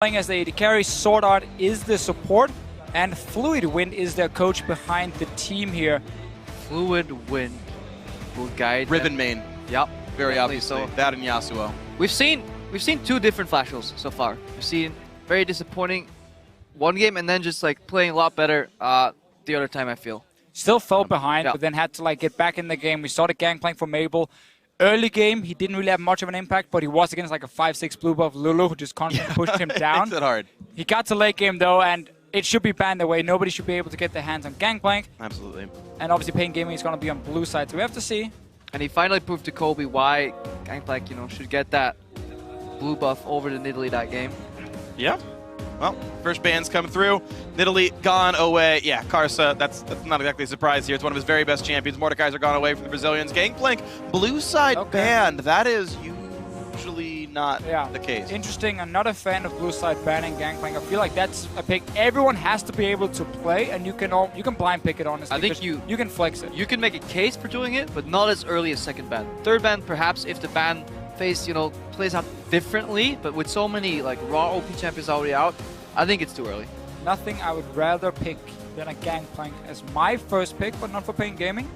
Playing as the AD carry, Sword Art is the support, and Fluid Wind is their coach behind the team here. Fluid Wind will guide Ribbon them. main. Yep. Very obviously. So. That and Yasuo. We've seen two different Flash roles so far. We've seen very disappointing one game and then just like playing a lot better the other time, I feel. Still fell behind, yeah. but then had to like get back in the game. We saw the Gangplank from Mabel. Early game, he didn't really have much of an impact, but he was against like a 5-6 blue buff Lulu who just constantly pushed him down. Makes it hard. He got to late game though, and it should be banned away. Nobody should be able to get their hands on Gangplank. Absolutely. And obviously paiN Gaming is going to be on blue side, so we have to see. And he finally proved to Kobe why Gangplank, should get that blue buff over to Nidalee that game. Yeah. Well, first ban's come through. Nidalee gone away. Yeah, Karsa, that's not exactly a surprise here. It's one of his very best champions. Mordekaiser gone away from the Brazilians. Gangplank, blue side banned. That is usually not the case. Interesting. I'm not a fan of blue side banning Gangplank. I feel like that's a pick everyone has to be able to play, and you can blind pick it, honestly. I think you can flex it. You can make a case for doing it, but not as early as second ban. Third ban, perhaps, if the ban phase, plays out differently, but with so many like raw OP champions already out, I think it's too early. Nothing I would rather pick than a Gangplank as my first pick, but not for paiN Gaming.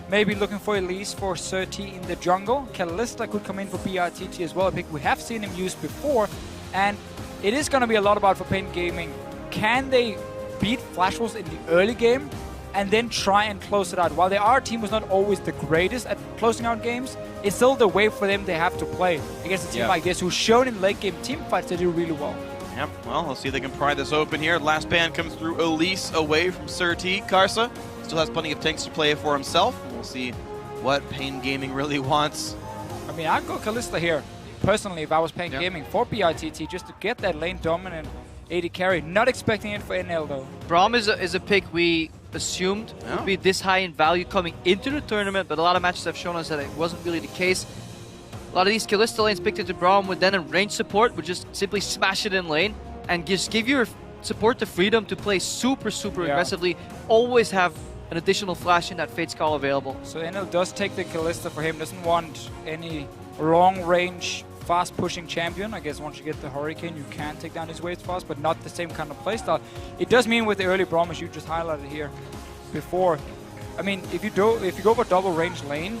Maybe looking for Elise for Surti in the jungle. Kalista could come in for BRTT as well, a pick we have seen him use before, and it is going to be a lot about for paiN Gaming. Can they beat Flash Wolves in the early game and then try and close it out? While their R team was not always the greatest at closing out games, it's still the way for them they have to play against a team like this, who's shown in late game team fights to do really well. Yep, well, let's see if they can pry this open here. Last ban comes through Elise away from Surti. Karsa still has plenty of tanks to play for himself. We'll see what paiN Gaming really wants. I mean, I'd go Kalista here, personally, if I was paiN Gaming for BRTT, just to get that lane dominant AD carry. Not expecting it for NL, though. Braum is a pick we assumed would be this high in value coming into the tournament, but a lot of matches have shown us that it wasn't really the case. A lot of these Kalista lanes picked into Braum with then a range support would just simply smash it in lane and just give your support the freedom to play super aggressively, always have an additional flash in that Fate's Call available. So NL does take the Kalista for him, doesn't want any long range fast pushing champion. I guess once you get the Hurricane you can take down his waves fast, but not the same kind of playstyle. It does mean with the early Braum, as you just highlighted here before, I mean, if you go for double range lane,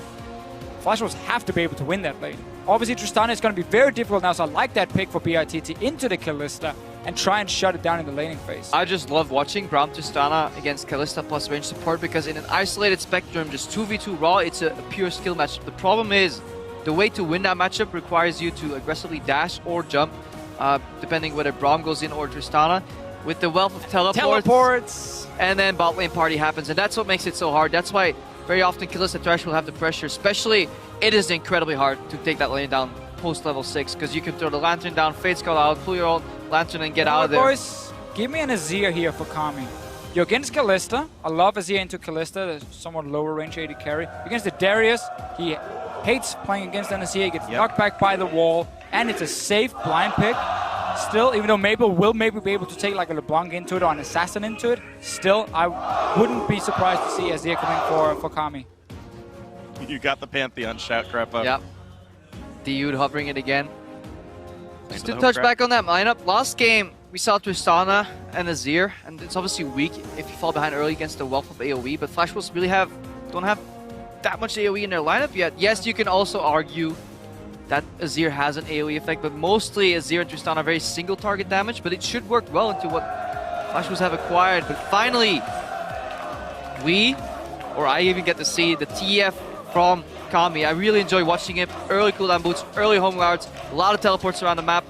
Flash Wolves have to be able to win that lane. Obviously, Tristana is going to be very difficult now, so I like that pick for BRTT into the Kalista and try and shut it down in the laning phase. I just love watching Braum Tristana against Kalista plus range support because in an isolated spectrum, just 2v2 raw, it's a pure skill match. The problem is, the way to win that matchup requires you to aggressively dash or jump, depending whether Braum goes in or Tristana. With the wealth of teleports, and then bot lane party happens, and that's what makes it so hard. That's why very often Kalista Thresh will have the pressure, especially it is incredibly hard to take that lane down post level 6 because you can throw the Lantern down, Fate's Call out, pull your own Lantern and get out of there. Boys, give me an Azir here for Kami. You're against Kalista. I love Azir into Kalista, the somewhat lower range AD carry. Against the Darius, he hates playing against an Azir. He gets knocked back by the wall, and it's a safe blind pick. Still, even though Mabel will maybe be able to take like a LeBlanc into it or an Assassin into it, still, I wouldn't be surprised to see Azir coming for Kami. You got the Pantheon shout, Gr.A. Yep. Dude hovering it again. Just to touch back on that lineup, last game we saw Tristana and Azir, and it's obviously weak if you fall behind early against the wealth of AoE, but Flash Wolves really don't have that much AoE in their lineup yet. Yes, you can also argue that Azir has an AoE effect, but mostly Azir and Tristana are very single target damage, but it should work well into what Flash Wolves have acquired. But finally, I even get to see the TF from Kami. I really enjoy watching it. Early cooldown boots, early home guards, a lot of teleports around the map,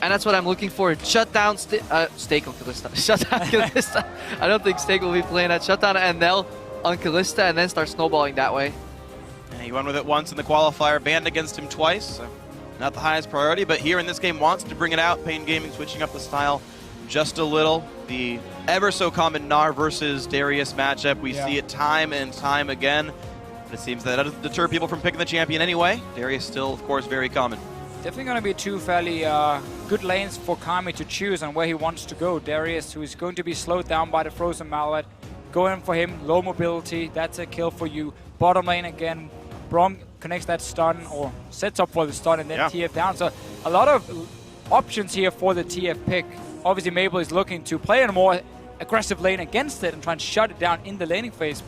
and that's what I'm looking for. Shut down Stake on Kalista. Shut down Kalista. I don't think Stake will be playing that. Shut down NL on Kalista and then start snowballing that way. And he won with it once in the qualifier, banned against him twice. So not the highest priority, but here in this game wants to bring it out. paiN Gaming switching up the style just a little. The ever so common Gnar versus Darius matchup. We see it time and time again. But it seems that doesn't deter people from picking the champion anyway. Darius still, of course, very common. Definitely going to be two fairly good lanes for Kami to choose on where he wants to go. Darius, who is going to be slowed down by the Frozen Mallet. Going for him, low mobility, that's a kill for you. Bottom lane again, Braum connects that stun or sets up for the stun and then TF down. So a lot of options here for the TF pick. Obviously, Mabel is looking to play in a more aggressive lane against it and try and shut it down in the laning phase.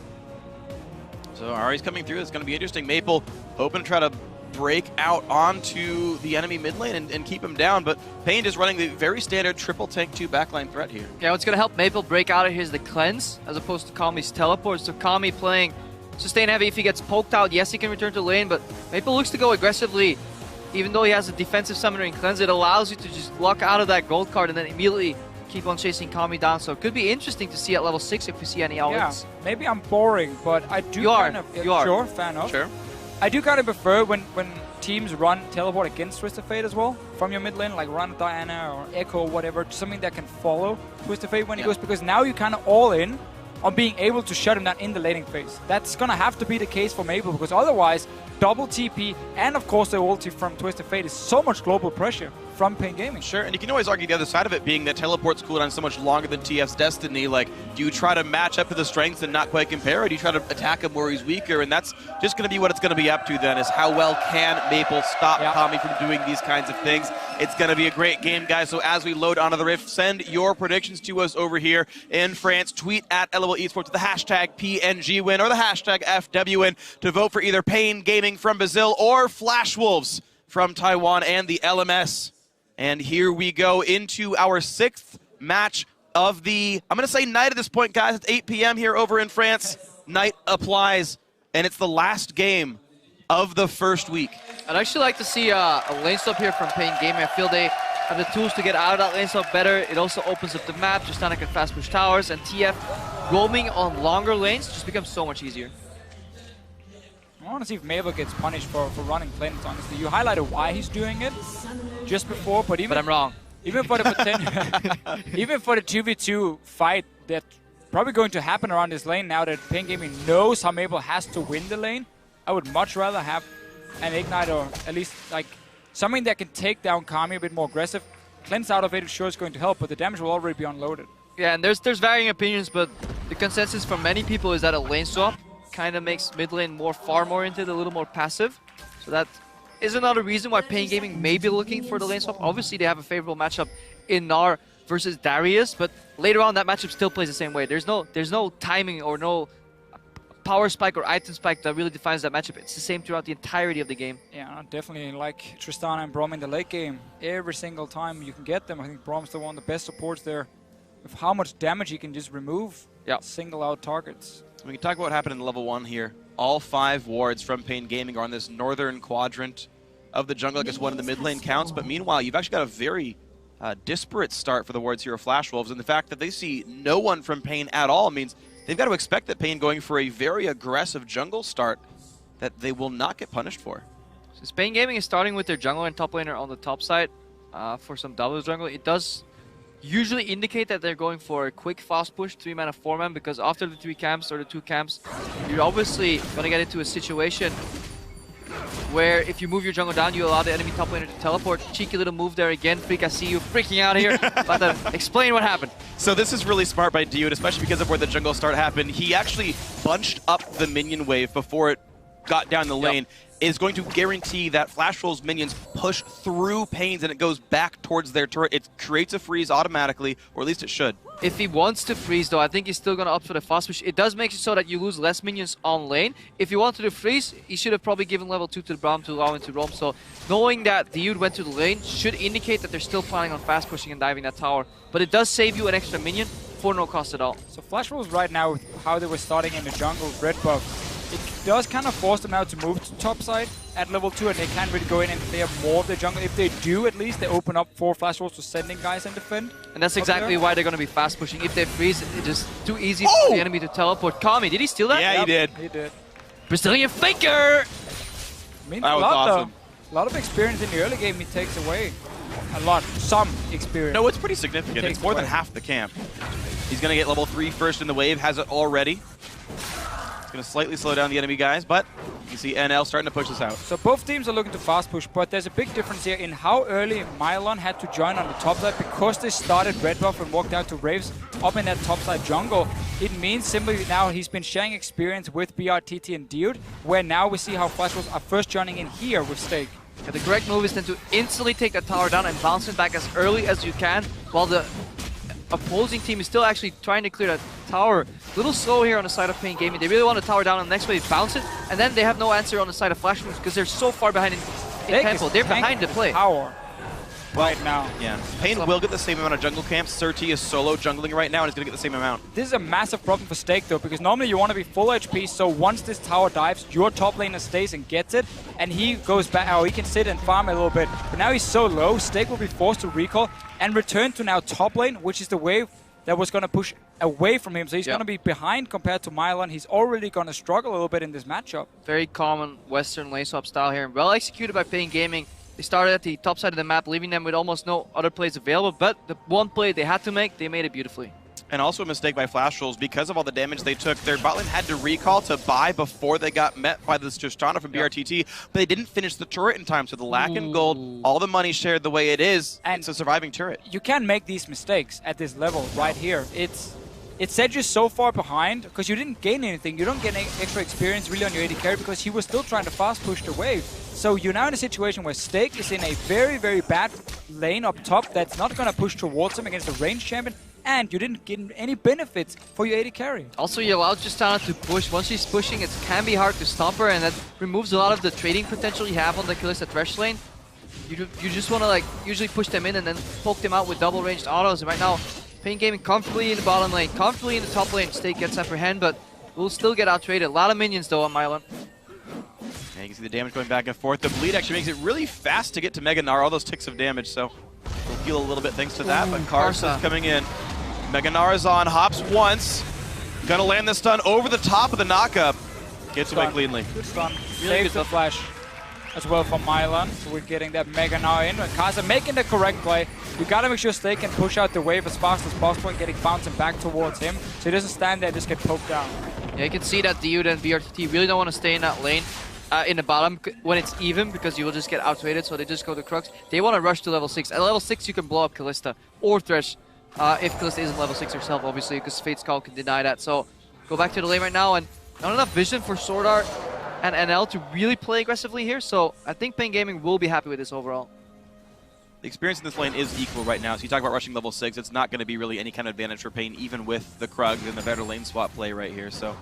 So Ari's coming through. It's going to be interesting. Maple hoping to try to break out onto the enemy mid lane and keep him down, but paiN is running the very standard triple tank 2 backline threat here. Yeah, what's going to help Maple break out of here is the cleanse, as opposed to Kami's teleport. So Kami playing sustain heavy. If he gets poked out, yes, he can return to lane, but Maple looks to go aggressively. Even though he has a defensive summoner in cleanse, it allows you to just lock out of that gold card and then immediately keep on chasing Kami down. So it could be interesting to see at level 6 if we see any all-ins. Yeah, maybe I'm boring, but I do Sure, fair enough. Sure. I do kind of prefer when teams run teleport against Twisted Fate as well from your mid lane, like run Diana or Echo or whatever, something that can follow Twisted Fate when he goes, because now you're kind of all in on being able to shut him down in the laning phase. That's going to have to be the case for Maple, because otherwise double TP and of course the ulti from Twisted Fate is so much global pressure from paiN Gaming. Sure, and you can always argue the other side of it being that teleport's cooldown so much longer than TF's Destiny. Like, do you try to match up to the strengths and not quite compare, or do you try to attack him where he's weaker? And that's just going to be what it's going to be up to then, is how well can Maple stop Kami from doing these kinds of things. It's going to be a great game, guys. So as we load onto the Rift, send your predictions to us over here in France. Tweet at LOL Esports with the hashtag PNGWin or the hashtag FWWin to vote for either paiN Gaming from Brazil or Flash Wolves from Taiwan and the LMS. And here we go into our 6th match of the, I'm going to say night at this point, guys. It's 8 p.m. here over in France. Night applies, and it's the last game of the first week. I'd actually like to see a lane swap here from paiN Gaming. I feel they have the tools to get out of that lane swap better. It also opens up the map. Tristana can fast push towers, and TF roaming on longer lanes just becomes so much easier. I want to see if Mabel gets punished for running planes, honestly. You highlighted why he's doing it just before, but I'm wrong. Even for the even for the 2v2 fight that's probably going to happen around this lane now that paiN Gaming knows how Mabel has to win the lane, I would much rather have an Ignite, or at least like something that can take down Kami a bit more aggressive. Cleanse out of it sure is going to help, but the damage will already be unloaded. Yeah, and there's varying opinions, but the consensus from many people is that a lane swap kind of makes mid lane far more into it, a little more passive. So that is another reason why paiN Gaming may be looking for the lane swap. Obviously, they have a favorable matchup in Gnar versus Darius, but later on that matchup still plays the same way. There's no timing or no power spike or item spike that really defines that matchup. It's the same throughout the entirety of the game. Yeah, definitely like Tristana and Braum in the late game. Every single time you can get them, I think Braum's the one of the best supports there, with how much damage he can just remove. Single out targets. We can talk about what happened in level 1 here. All 5 wards from paiN Gaming are on this northern quadrant of the jungle. I guess one in the mid lane counts, but meanwhile, you've actually got a very disparate start for the wards here of Flash Wolves, and the fact that they see no one from paiN at all means they've got to expect that paiN going for a very aggressive jungle start that they will not get punished for. Since paiN Gaming is starting with their jungle and top laner on the top side for some double jungle, it does usually indicate that they're going for a quick fast push 3-mana 4-man, because after the 3 camps or the 2 camps, you're obviously going to get into a situation where if you move your jungle down, you allow the enemy top laner to teleport. Cheeky little move there again. Freak, I see you freaking out here. About to explain what happened. So this is really smart by Dude, especially because of where the jungle start happened. He actually bunched up the minion wave before it got down the lane. Is going to guarantee that Flash Wolves minions push through paiN's and it goes back towards their turret. It creates a freeze automatically, or at least it should. If he wants to freeze, though, I think he's still going to opt for the fast push. It does make it so that you lose less minions on lane. If he wanted to freeze, he should have probably given level 2 to the Braum to allow him to roam. So knowing that Dude went to the lane should indicate that they're still planning on fast pushing and diving that tower. But it does save you an extra minion for no cost at all. So Flash Wolves right now, with how they were starting in the jungle, red buff, it does kind of force them now to move to top side at level 2, and they can't really go in and clear more of the jungle. If they do, at least they open up for Flash Wolves to sending guys and defend. And that's exactly why they're going to be fast pushing. If they freeze, it's just too easy for the enemy to teleport. Kami, did he steal that? Yeah, he did. He did. Brazilian faker! I mean, that was awesome. A lot of experience in the early game he takes away. A lot. Some experience. No, it's pretty significant. It's more than half the camp. He's going to get level 3 first in the wave, has it already. Going to slightly slow down the enemy guys, but you see NL starting to push this out. So both teams are looking to fast push, but there's a big difference here in how early Mylon had to join on the top side. Because they started red buff and walked out to Raves up in that top side jungle, it means simply now he's been sharing experience with BRTT and Dude, where now we see how Flash Wolves are first joining in here with Stake. And the correct move is then to instantly take that tower down and bounce it back as early as you can, while the opposing team is still actually trying to clear that tower. A little slow here on the side of paiN Gaming. They really want the tower down, and the next wave bounce it, and then they have no answer on the side of Flash moves because they're so far behind in tempo. They're behind the play. Power right now. Yeah, paiN will get the same amount of jungle camps. Surti is solo jungling right now and is going to get the same amount. This is a massive problem for Stake though, because normally you want to be full HP, so once this tower dives, your top laner stays and gets it, and he goes back, or he can sit and farm a little bit. But now he's so low, Stake will be forced to recall and return to now top lane, which is the wave that was going to push away from him. So he's going to be behind compared to Mylon. He's already going to struggle a little bit in this matchup. Very common Western lane swap style here. Well executed by paiN Gaming. They started at the top side of the map, leaving them with almost no other plays available, but the one play they had to make, they made it beautifully. And also a mistake by Flash Rolls. Because of all the damage they took, their bot lane had to recall to buy before they got met by this Tristana from BRTT, but they didn't finish the turret in time, so the lack in gold, all the money shared the way it is, and it's a surviving turret. You can't make these mistakes at this level right here. It set you so far behind because you didn't gain anything. You don't get any extra experience really on your AD carry because he was still trying to fast push the wave. So you're now in a situation where Stake is in a very, very bad lane up top that's not going to push towards him against a ranged champion, and you didn't get any benefits for your AD carry. Also, you allowed Tristana to push. Once she's pushing, it can be hard to stop her, and that removes a lot of the trading potential you have on the Kalista Thresh lane. You just want to like usually push them in and then poke them out with double ranged autos, and right now paiN Gaming comfortably in the bottom lane, comfortably in the top lane. Stake gets upper hand, but will still get out-traded. A lot of minions though on Mylon. Yeah, you can see the damage going back and forth. The bleed actually makes it really fast to get to Mega Gnar, all those ticks of damage, so we'll heal a little bit thanks to that, but Karsa's coming in. Mega Gnar is on, hops once, gonna land the stun over the top of the knockup. Gets away cleanly. Good stun. Really Saves the flash as well from Mylon, so we're getting that Mega Gnar in. Karsa making the correct play. You gotta make sure Stake can push out the wave as fast as possible and getting bouncing back towards him, so he doesn't stand there and just get poked down. Yeah, you can see that Dude and BRTT really don't want to stay in that lane in the bottom when it's even, because you will just get out-traded, so they just go to Crux. They want to rush to level 6. At level 6 you can blow up Kalista or Thresh, if Kalista isn't level 6 herself, obviously, because Fate's Call can deny that. So go back to the lane right now, and not enough vision for Sword Art and NL to really play aggressively here, so I think paiN Gaming will be happy with this overall. The experience in this lane is equal right now, so you talk about rushing level 6, it's not going to be really any kind of advantage for paiN, even with the Krug and the better lane swap play right here. So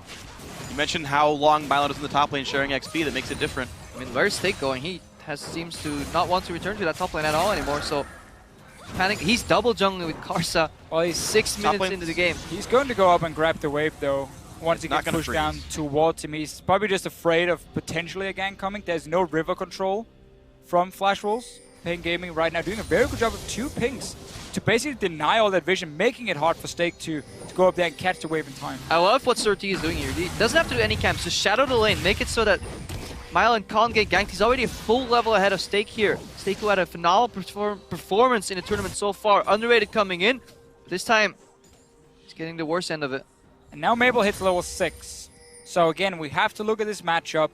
you mentioned how long Mylon is in the top lane sharing XP, that makes it different. I mean, where's Stake going? He seems to not want to return to that top lane at all anymore, so panic. He's double jungling with Karsa. Well, he's 6 minutes into the game. He's going to go up and grab the wave though. Once he gets pushed down towards him, he's probably just afraid of potentially a gank coming. There's no river control from Flash Rolls. paiN Gaming right now doing a very good job of 2 pings to basically deny all that vision, making it hard for Stake to go up there and catch the wave in time. I love what Surti is doing here. He doesn't have to do any camps, just shadow the lane, make it so that Mylon can't get ganked. He's already a full level ahead of Stake here. Stake, who had a phenomenal performance in the tournament so far, underrated coming in. This time, he's getting the worst end of it. And now Mabel hits level 6. So again, we have to look at this matchup.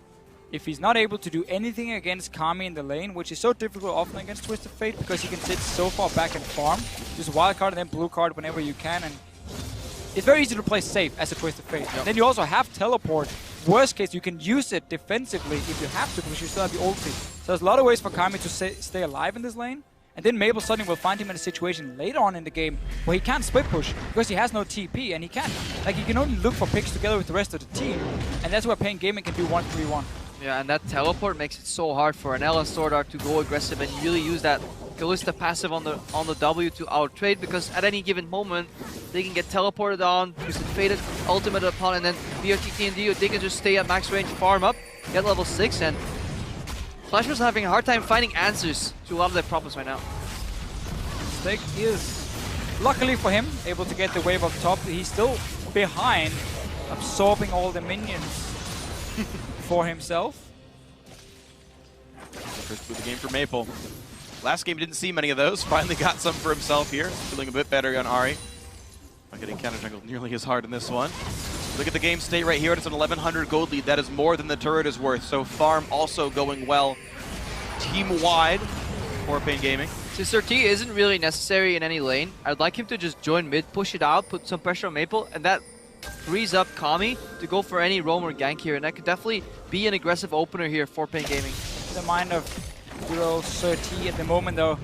If he's not able to do anything against Kami in the lane, which is so difficult often against Twisted Fate because he can sit so far back and farm, just wild card and then blue card whenever you can, and it's very easy to play safe as a Twisted Fate. Yep. Then you also have teleport. Worst case, you can use it defensively if you have to, because you still have the ulti. So there's a lot of ways for Kami to stay alive in this lane. And then Mabel suddenly will find him in a situation later on in the game where he can't split push because he has no TP, and he can't. Like, he can only look for picks together with the rest of the team, and that's where paiN Gaming can do 1-3-1. Yeah, and that teleport makes it so hard for NL and Sword Art to go aggressive and really use that Kalista passive on the W to out-trade, because at any given moment they can get teleported on, use the Fated ultimate upon, and then BRTT and Dio, they can just stay at max range, farm up, get level 6, and Flash was having a hard time finding answers to a lot of their problems right now. Stake is, luckily for him, able to get the wave up top. He's still behind, absorbing all the minions for himself. First move of the game for Maple. Last game didn't see many of those. Finally got some for himself here. Feeling a bit better on Ahri. Not getting counter jungle nearly as hard in this one. Look at the game state right here. It's an 1100 gold lead. That is more than the turret is worth. So farm also going well team-wide for paiN Gaming. Since Surti isn't really necessary in any lane, I'd like him to just join mid, push it out, put some pressure on Maple, and that frees up Kami to go for any roam or gank here. And that could definitely be an aggressive opener here for paiN Gaming. The mind of Gr.A 30 at the moment, though.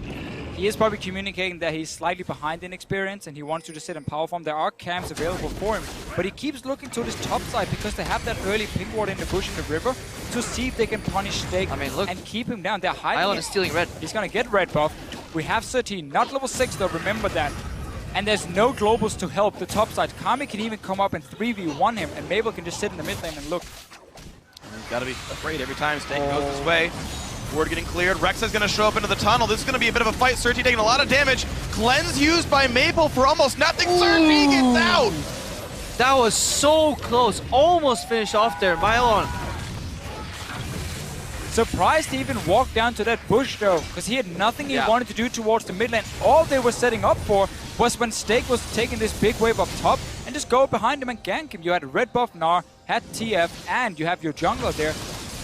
He is probably communicating that he's slightly behind in experience and he wants to just sit in power farm. There are camps available for him, but he keeps looking to this top side because they have that early pink ward in the bush in the river to see if they can punish Stake and keep him down. They're hiding. paiN is stealing red. He's gonna get red buff. We have 13, not level 6 though, remember that. And there's no globals to help the top side. Kami can even come up and 3v1 him, and mabel can just sit in the mid lane and look. He's got to be afraid every time Stake goes his way. Ward getting cleared. Rexi's going to show up into the tunnel. This is going to be a bit of a fight. Surti taking a lot of damage. Cleanse used by mabel for almost nothing. Surti gets out. That was so close. Almost finished off there. Mylon. Surprised he even walked down to that bush though, because he had nothing he wanted to do towards the mid lane. All they were setting up for was when Stake was taking this big wave up top and just go behind him and gank him. You had a red buff Gnar, had TF, and you have your jungler there.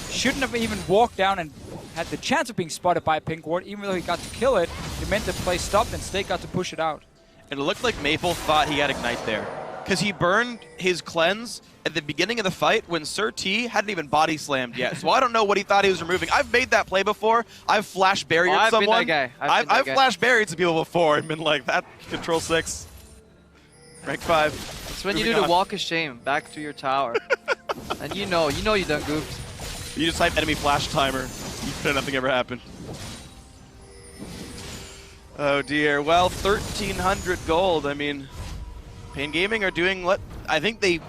Shouldn't have even walked down and had the chance of being spotted by a pink ward, even though he got to kill it. It meant the play stopped and Stake got to push it out. And it looked like mabel thought he had Ignite there, because he burned his cleanse at the beginning of the fight when Surti hadn't even body slammed yet. So I don't know what he thought he was removing. I've made that play before. I've flash barriered someone. I've been that guy. I've flash barriered some people before and been like, that control 6. Rank 5. It's when you do the walk of shame back to your tower. And you know you done goofed. You just type enemy flash timer. Nothing ever happened. Oh dear. Well, 1,300 gold. I mean, paiN Gaming are doing what I think they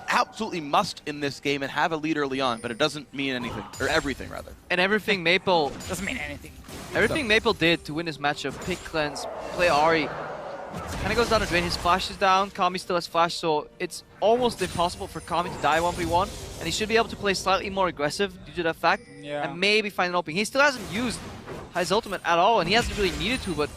absolutely must in this game and have a lead early on, but it doesn't mean anything, or everything rather. And everything Maple Doesn't mean anything. Everything Maple did to win this matchup, pick cleanse, play Ahri, kind of goes down the drain. His flash is down, Kami still has flash, so it's almost impossible for Kami to die 1v1, and he should be able to play slightly more aggressive due to that fact, and maybe find an opening. He still hasn't used his ultimate at all, and he hasn't really needed to, but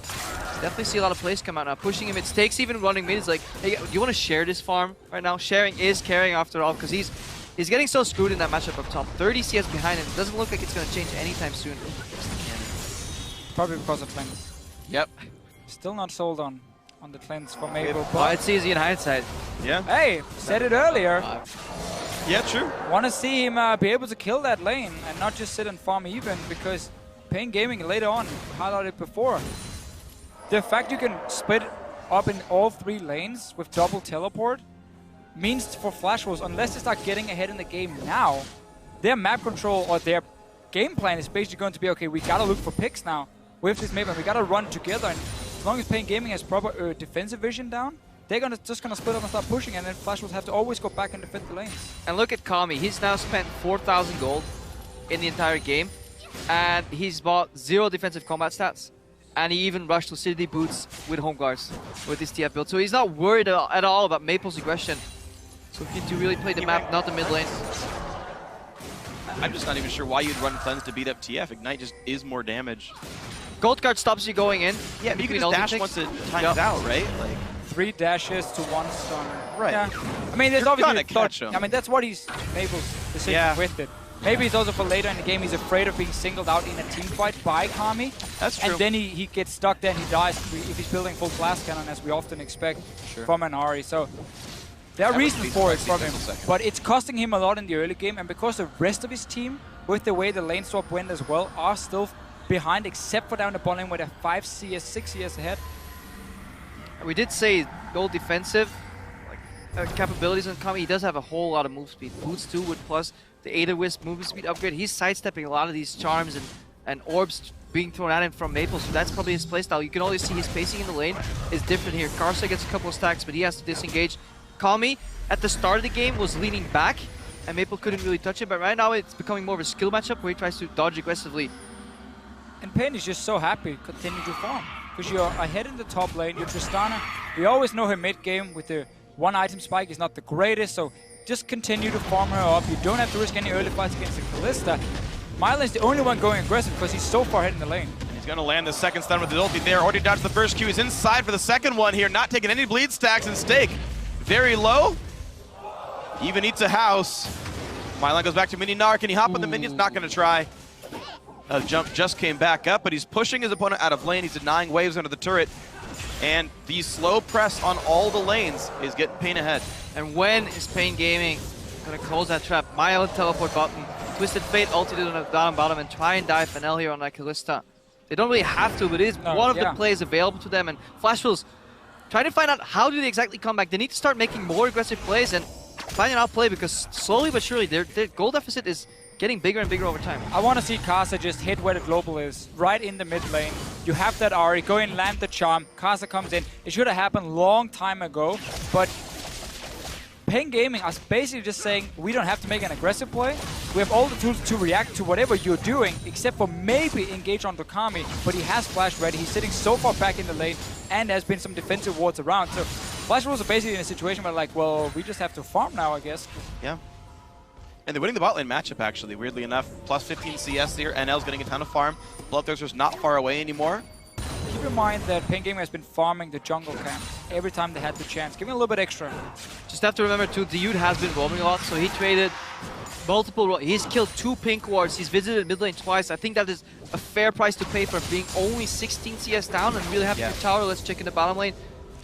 definitely see a lot of plays come out now. Pushing him, it Stakes even running mid is like, hey, do you want to share this farm right now? Sharing is caring after all, because he's getting so screwed in that matchup up top. 30 CS behind him, it doesn't look like it's going to change anytime soon. Probably because of cleanse. Yep. Still not sold on the cleanse for mabel. Well, it's easy in hindsight. Yeah. Hey, said it earlier. Yeah, true. Want to see him be able to kill that lane and not just sit and farm even, because paiN Gaming later on highlighted before. The fact you can split up in all 3 lanes with double teleport means for Flash Wolves, unless they start getting ahead in the game now, their map control or their game plan is basically going to be, okay, we gotta look for picks now with this map and we gotta run together. And as long as paiN Gaming has proper defensive vision down, they're just gonna split up and start pushing, and then Flash Wolves have to always go back and defend the lanes. And look at Kami, he's now spent 4,000 gold in the entire game, and he's bought 0 defensive combat stats. And he even rushed Lucidity Boots with Home Guards with his TF build. So he's not worried at all about Maple's aggression. So he can really play the map, not the mid lane. I'm just not even sure why you'd run cleanse to beat up TF. Ignite just is more damage. Gold card stops you going in. Yeah, but you can just dash once it times out, right? Like 3 dashes to 1 stun. Right. Yeah. I mean, there's You're obviously gonna catch him. I mean, that's what he's Mabel's decision with it. Maybe it's also for later in the game, he's afraid of being singled out in a team fight by Kami. That's true. And then he gets stuck there and he dies if he's building full blast cannon, as we often expect from an Ahri. So there are reasons for it from him, but it's costing him a lot in the early game, and because the rest of his team, with the way the lane swap went as well, are still behind, except for down the bottom lane where they're 5 CS, 6 CS ahead. We did say gold defensive capabilities on Kami. He does have a whole lot of move speed. Boots too, with plus the Aether Wisp movement speed upgrade. He's sidestepping a lot of these charms and orbs being thrown at him from Maple, so that's probably his playstyle. You can always see his pacing in the lane is different here. Karsa gets a couple of stacks, but he has to disengage. Kami, at the start of the game, was leaning back, and Maple couldn't really touch it, but right now it's becoming more of a skill matchup where he tries to dodge aggressively. And paiN is just so happy continue to farm, because you're ahead in the top lane. You're Tristana. We always know her mid-game with the 1 item spike is not the greatest, so just continue to farm her up. You don't have to risk any early fights against the Kalista. Mylan's the only one going aggressive because he's so far ahead in the lane. He's going to land the second stun with his ulti there. Already dodged the first Q. He's inside for the second one here, not taking any bleed stacks, and Stake very low. Even eats a house. Mylan goes back to mini Gnar. Can he hop on the minions? Not going to try. Jump just came back up, but he's pushing his opponent out of lane. He's denying waves under the turret. And the slow press on all the lanes is getting paiN ahead. And when is paiN Gaming going to close that trap? Mylan teleport button Twisted Fate ulted it down on bottom and try and dive FNL here on that Kalista. They don't really have to, but it is one of the plays available to them. And Flashwolves trying to find out how do they exactly come back. They need to start making more aggressive plays and find an outplay, because slowly but surely their goal deficit is getting bigger and bigger over time. I want to see Kasa just hit where the global is, right in the mid lane. You have that Ari, go in, land the charm, Kasa comes in. It should have happened long time ago, but paiN Gaming is basically just saying, we don't have to make an aggressive play. We have all the tools to react to whatever you're doing, except for maybe engage on Kami, but he has flash ready. He's sitting so far back in the lane, and there's been some defensive wards around. So Flash Wolves are basically in a situation where, like, well, we just have to farm now, I guess. Yeah. And they're winning the bot lane matchup, actually, weirdly enough. Plus 15 CS here. NL's getting a ton of farm. Bloodthirster's not far away anymore. Keep in mind that paiN Gaming has been farming the jungle camp every time they had the chance. Give me a little bit extra. Just have to remember, too, the Dude has been roaming a lot, so he traded multiple... He's killed 2 pink wards. He's visited mid lane twice. I think that is a fair price to pay for being only 16 CS down and really happy with tower. Let's check in the bottom lane.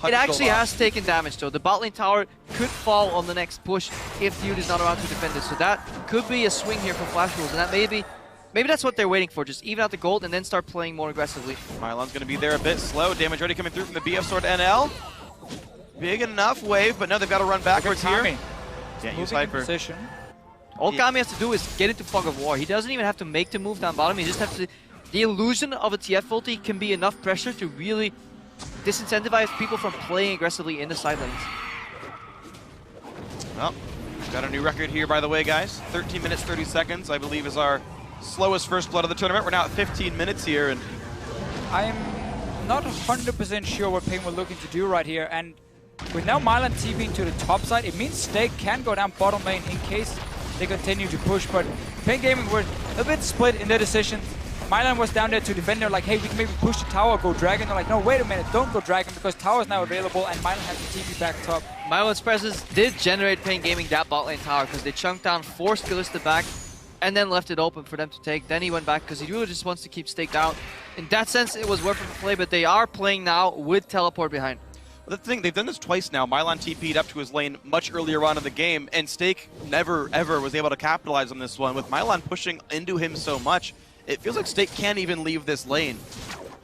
It actually has taken damage, though. The bot lane tower could fall on the next push if Dude is not around to defend it. So that could be a swing here for Flash Wolves, and that maybe that's what they're waiting for. Just even out the gold and then start playing more aggressively. Mylon's going to be there a bit slow. Damage already coming through from the BF Sword NL. Big enough wave, but now they've got to run backwards here. Can't use Hyper. All Kami has to do is get into Fog of War. He doesn't even have to make the move down bottom. He just has to... The illusion of a TF ulti can be enough pressure to really disincentivize people from playing aggressively in the side lanes. Well, got a new record here, by the way, guys. 13 minutes, 30 seconds, I believe, is our slowest first blood of the tournament. We're now at 15 minutes here, and I'm not 100% sure what paiN were looking to do right here, and with now Mylon TPing to the top side, it means Stake can go down bottom lane in case they continue to push, but paiN Gaming were a bit split in their decisions. Mylon was down there to defend. They're like, hey, we can maybe push the tower, go Dragon. They're like, no, wait a minute, don't go Dragon, because tower is now available and Mylon has the TP back top. Mylon's presence did generate paiN Gaming that bot lane tower, because they chunked down, forced Kalista back, and then left it open for them to take. Then he went back, because he really just wants to keep Stake down. In that sense, it was worth the play, but they are playing now with teleport behind. Well, the thing, they've done this twice now. Mylon TP'd up to his lane much earlier on in the game, and Stake never, ever was able to capitalize on this one. With Mylon pushing into him so much, it feels like Stake can't even leave this lane.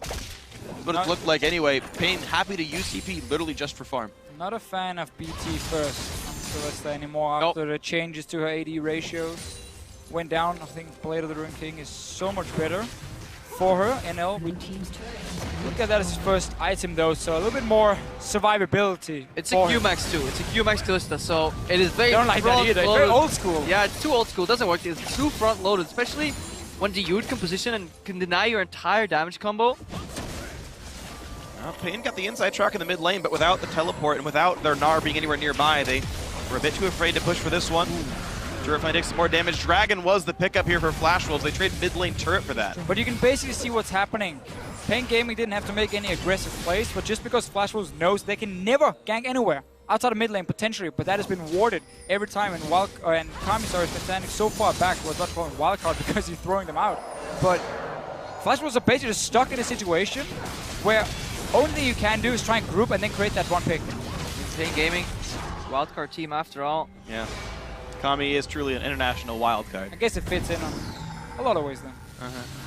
That's what it looked like anyway. paiN happy to use TP literally just for farm. Not a fan of BT first on Kalista anymore after the changes to her AD ratios. Went down. I think Blade of the Ruined King is so much better for her. NL, look at that as his first item though, so a little bit more survivability. It's a Q-Max too. It's a Q-Max Kalista, so it is very don't like that either. It's very old school. Yeah, it's too old school. It doesn't work. It's too front-loaded, especially when the Dude can position and can deny your entire damage combo. Well, paiN got the inside track in the mid lane, but without the teleport and without their Gnar being anywhere nearby, they were a bit too afraid to push for this one. Turret finally takes some more damage. Dragon was the pickup here for Flash Wolves. They trade mid lane turret for that. But you can basically see what's happening. paiN Gaming didn't have to make any aggressive plays, but just because Flash Wolves knows they can never gank anywhere outside of mid lane potentially, but that has been warded every time, and Kamisar has been standing so far back. Was not calling wildcard because he's throwing them out. But Flash Wolves are basically just stuck in a situation where only thing you can do is try and group and then create that one pick. paiN Gaming, wildcard team after all. Yeah. Kami is truly an international wildcard. I guess it fits in on a lot of ways then.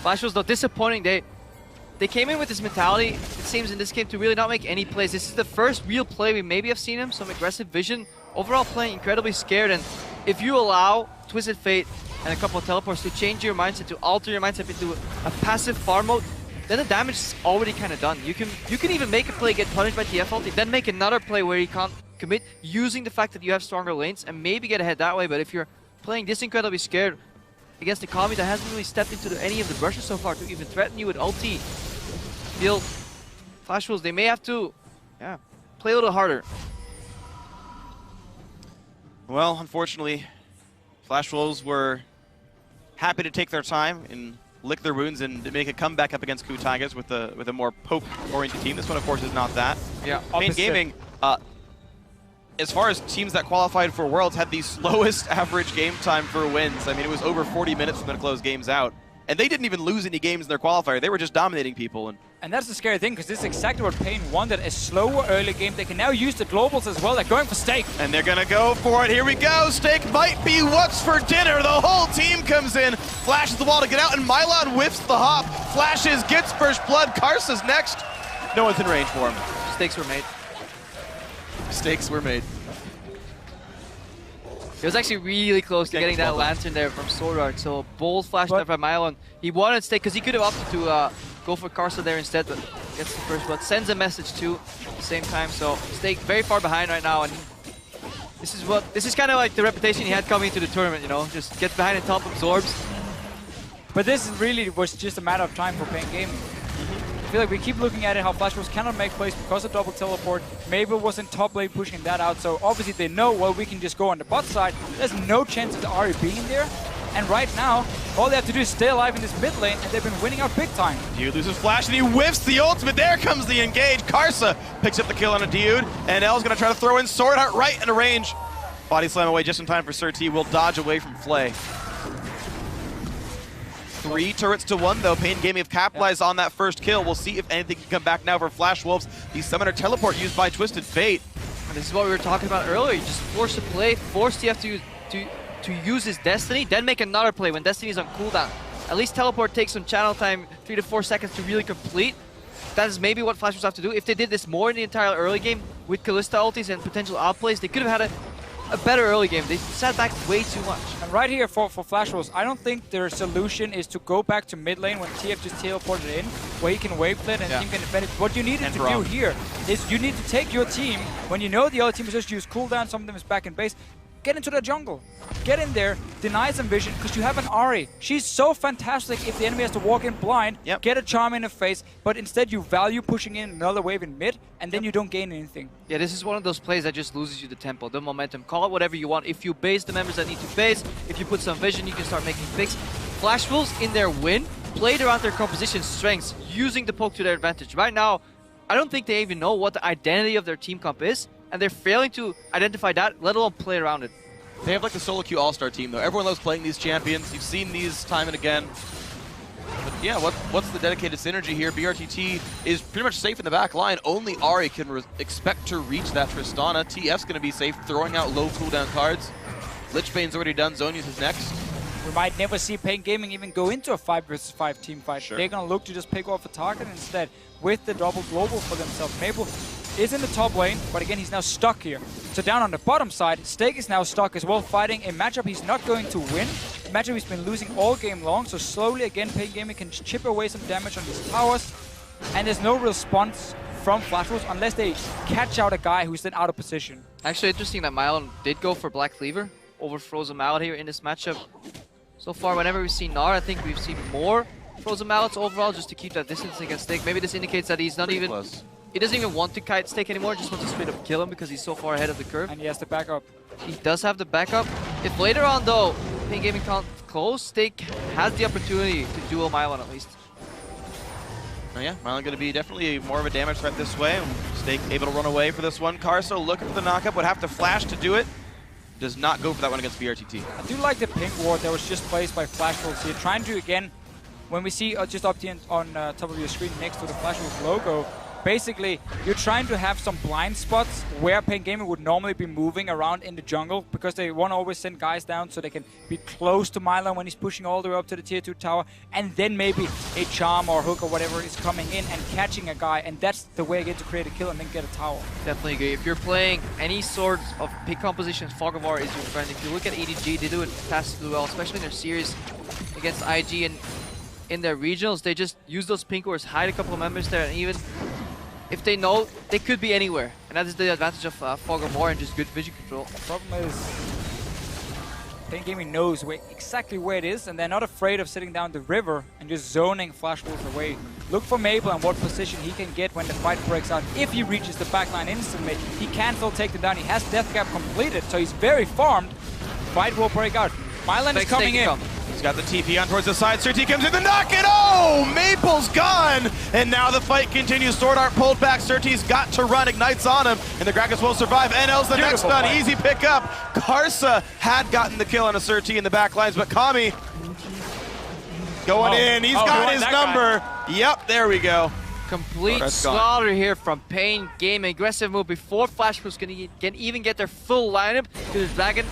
Flash was though disappointing. They came in with this mentality, it seems, in this game to really not make any plays. This is the first real play we maybe have seen him, some aggressive vision. Overall playing incredibly scared, and if you allow Twisted Fate and a couple of teleports to change your mindset, to alter your mindset into a passive farm mode, then the damage is already kind of done. You can even make a play, get punished by TF ulti, then make another play where you can't commit, using the fact that you have stronger lanes and maybe get ahead that way. But if you're playing this incredibly scared against a Kami that hasn't really stepped into any of the brushes so far to even threaten you with ulti, feel Flash Wolves, they may have to play a little harder. Well, unfortunately, Flash Wolves were happy to take their time and lick their wounds and make a comeback up against Tigers with a more poke-oriented team. This one, of course, is not that. Yeah, paiN Gaming, as far as teams that qualified for Worlds, had the slowest average game time for wins. I mean, it was over 40 minutes for them to close games out. And they didn't even lose any games in their qualifier. They were just dominating people. And And that's the scary thing, because this is exactly what paiN wanted, a slower early game. They can now use the globals as well. They're going for Stake. And they're gonna go for it. Here we go. Stake might be what's for dinner. The whole team comes in, flashes the wall to get out, and Mylon whiffs the hop. Flashes, gets first blood. Karsa's next. No one's in range for him. Stakes were made. Stakes were made. He was actually really close to getting that lantern there from Sword Art. So bold flash there by Mylon. He wanted Stake because he could have opted to go for Karsa there instead, but gets the first blood. Sends a message too at the same time. So Stake very far behind right now, and this is kind of like the reputation he had coming into the tournament. You know, just gets behind and top absorbs. But this really was just a matter of time for paiN Gaming. I feel like we keep looking at it, how Flash Wolves cannot make plays because of double teleport. Mabel was in top lane pushing that out, so obviously they know, well, we can just go on the bot side. There's no chance of the Ahri being there. And right now, all they have to do is stay alive in this mid lane, and they've been winning out big time. Dude loses flash, and he whiffs the ultimate. There comes the engage. Karsa picks up the kill on a Dude, and L's gonna try to throw in Sword Art right into range. Body slam away just in time for Sir T. Will dodge away from Flay. 3 turrets to 1 though. paiN Gaming have capitalized on that first kill. We'll see if anything can come back now for Flash Wolves. The Summoner Teleport used by Twisted Fate. And this is what we were talking about earlier. You just force the play, force TF to use his Destiny, then make another play when Destiny is on cooldown. At least Teleport takes some channel time, 3 to 4 seconds to really complete. That is maybe what Flash Wolves have to do. If they did this more in the entire early game with Kalista ultis and potential outplays, they could have had a better early game. They sat back way too much. And right here for Flash Wolves, I don't think their solution is to go back to mid lane when TF just teleported in, where he can wave play and team can defend it. What you needed to do here is you need to take your team, when you know the other team is just use cooldown, some of them is back in base, get into the jungle. Get in there, deny some vision, because you have an Ahri. She's so fantastic if the enemy has to walk in blind, get a charm in the face, but instead you value pushing in another wave in mid, and then you don't gain anything. Yeah, this is one of those plays that just loses you the tempo, the momentum. Call it whatever you want. If you base the members that need to base, if you put some vision, you can start making picks. Flash Wolves, in their win, played around their composition strengths, using the poke to their advantage. Right now, I don't think they even know what the identity of their team comp is, and they're failing to identify that, let alone play around it. They have like the solo queue all-star team though. Everyone loves playing these champions. You've seen these time and again. But yeah, what's the dedicated synergy here? BRTT is pretty much safe in the back line. Only Ahri can expect to reach that Tristana. TF's going to be safe, throwing out low cooldown cards. Lichbane's already done. Zonius is next. We might never see paiN Gaming even go into a 5 versus 5 team fight. They're going to look to just pick off a target instead with the double global for themselves. Mabel is in the top lane, but again, he's now stuck here. So down on the bottom side, Stake is now stuck as well, fighting a matchup he's not going to win. A matchup he's been losing all game long, so slowly again, paiN Gaming can chip away some damage on these towers. And there's no response from Flash Wolves unless they catch out a guy who's then out of position. Actually, interesting that Mylon did go for Black Cleaver over Frozen Mallet here in this matchup. So far, whenever we've seen Gnar, I think we've seen more Frozen Mallets overall, just to keep that distance against Stake. Maybe this indicates that he's not even... Close. He doesn't even want to kite Stake anymore, just wants to straight up kill him because he's so far ahead of the curve. And he has the backup. He does have the backup. If later on, though, paiN Gaming can't close, Stake has the opportunity to duel Mylon at least. Oh yeah, Mylon going to be definitely more of a damage threat this way. Stake able to run away for this one. Karsa looking for the knockup, would have to flash to do it. Does not go for that one against BRTT. I do like the pink ward that was just placed by Flash Wolves here, trying to, again, when we see just up here on top of your screen next to the Flash Wolves logo, basically, you're trying to have some blind spots where paiN Gaming would normally be moving around in the jungle, because they want to always send guys down so they can be close to Mylon when he's pushing all the way up to the tier 2 tower, and then maybe a charm or hook or whatever is coming in and catching a guy, and that's the way again to create a kill and then get a tower. Definitely agree. If you're playing any sort of pick compositions, Fog of War is your friend. If you look at EDG, they do it fantastically well, especially in their series against IG, and in their regionals, they just use those pink wars, hide a couple of members there, and even if they know, they could be anywhere. And that is the advantage of Fog of War and just good vision control. The problem is, paiN Gaming knows exactly where it is, and they're not afraid of sitting down the river and just zoning Flash Wolves away. Look for Mabel and what position he can get when the fight breaks out. If he reaches the backline instantly, he can still take them down. He has Death Gap completed, so he's very farmed. Fight will break out. Mylon is coming in. He's got the TP on towards the side. Sir T comes in to knock it. Oh, Maple's gone. And now the fight continues. Sword Art pulled back. Sir T's got to run. Ignites on him. And the Gragas will survive. NL's the next one. Easy pickup. Karsa had gotten the kill on a Sir T in the back lines, but Kami going in. He's got his number. Yep, there we go. Complete slaughter here from paiN Gaming. Aggressive move before Flash was can even get their full lineup to the Dragon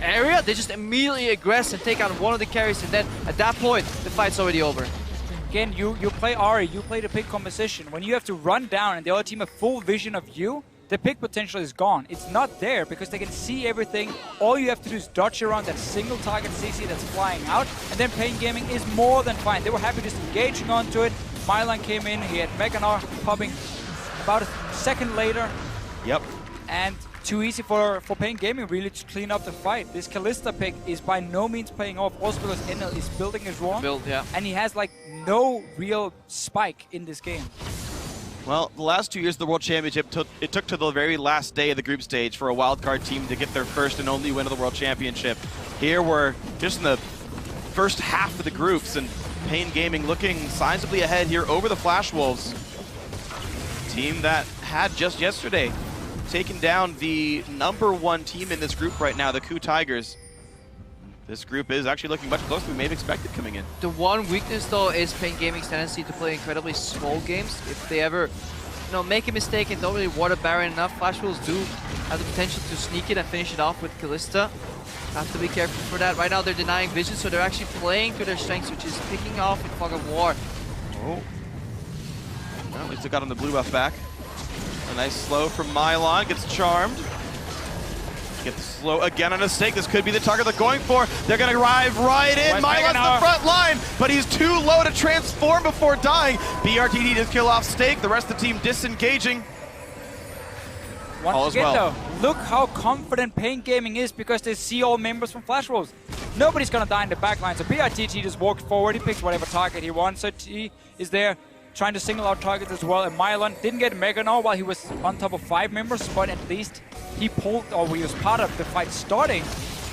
area. They just immediately aggress and take out one of the carries, and then at that point, the fight's already over. Again, you play Ahri, you play the pick composition. When you have to run down and the other team have full vision of you, the pick potential is gone. It's not there because they can see everything. All you have to do is dodge around that single target CC that's flying out, and then paiN Gaming is more than fine. They were happy just engaging onto it. maiLAN came in, he had Mega Gnar popping about a second later. Yep. And too easy for paiN Gaming really to clean up the fight. This Kalista pick is by no means paying off, also because NL is building his Roam. And he has like no real spike in this game. Well, the last 2 years of the World Championship, it took to the very last day of the group stage for a wildcard team to get their first and only win of the World Championship. Here we're just in the first half of the groups, and paiN Gaming looking sizably ahead here over the Flash Wolves. Team that had just yesterday taken down the #1 team in this group right now, the Ku Tigers. This group is actually looking much closer than we may have expected coming in. The one weakness, though, is paiN Gaming's tendency to play incredibly small games. If they ever, make a mistake and don't really water Baron enough, Flash Wolves do have the potential to sneak it and finish it off with Kalista. Have to be careful for that. Right now, they're denying vision, so they're actually playing to their strengths, which is picking off with Fog of War. Oh. Well, at least they got on the blue buff back. A nice slow from maiLAN, gets charmed. Get the slow again on a stake. This could be the target they're going for. They're going to arrive right in. maiLAN's the front line, but he's too low to transform before dying. BRTT does kill off stake. The rest of the team disengaging. Once again, though, look how confident paiN Gaming is because they see all members from Flash Wolves. Nobody's going to die in the backline, so BRTT just walks forward. He picks whatever target he wants. So he is there trying to single out targets as well. And maiLAN didn't get Mega Gnar while he was on top of 5 members, but at least he pulled, or he was part of the fight starting.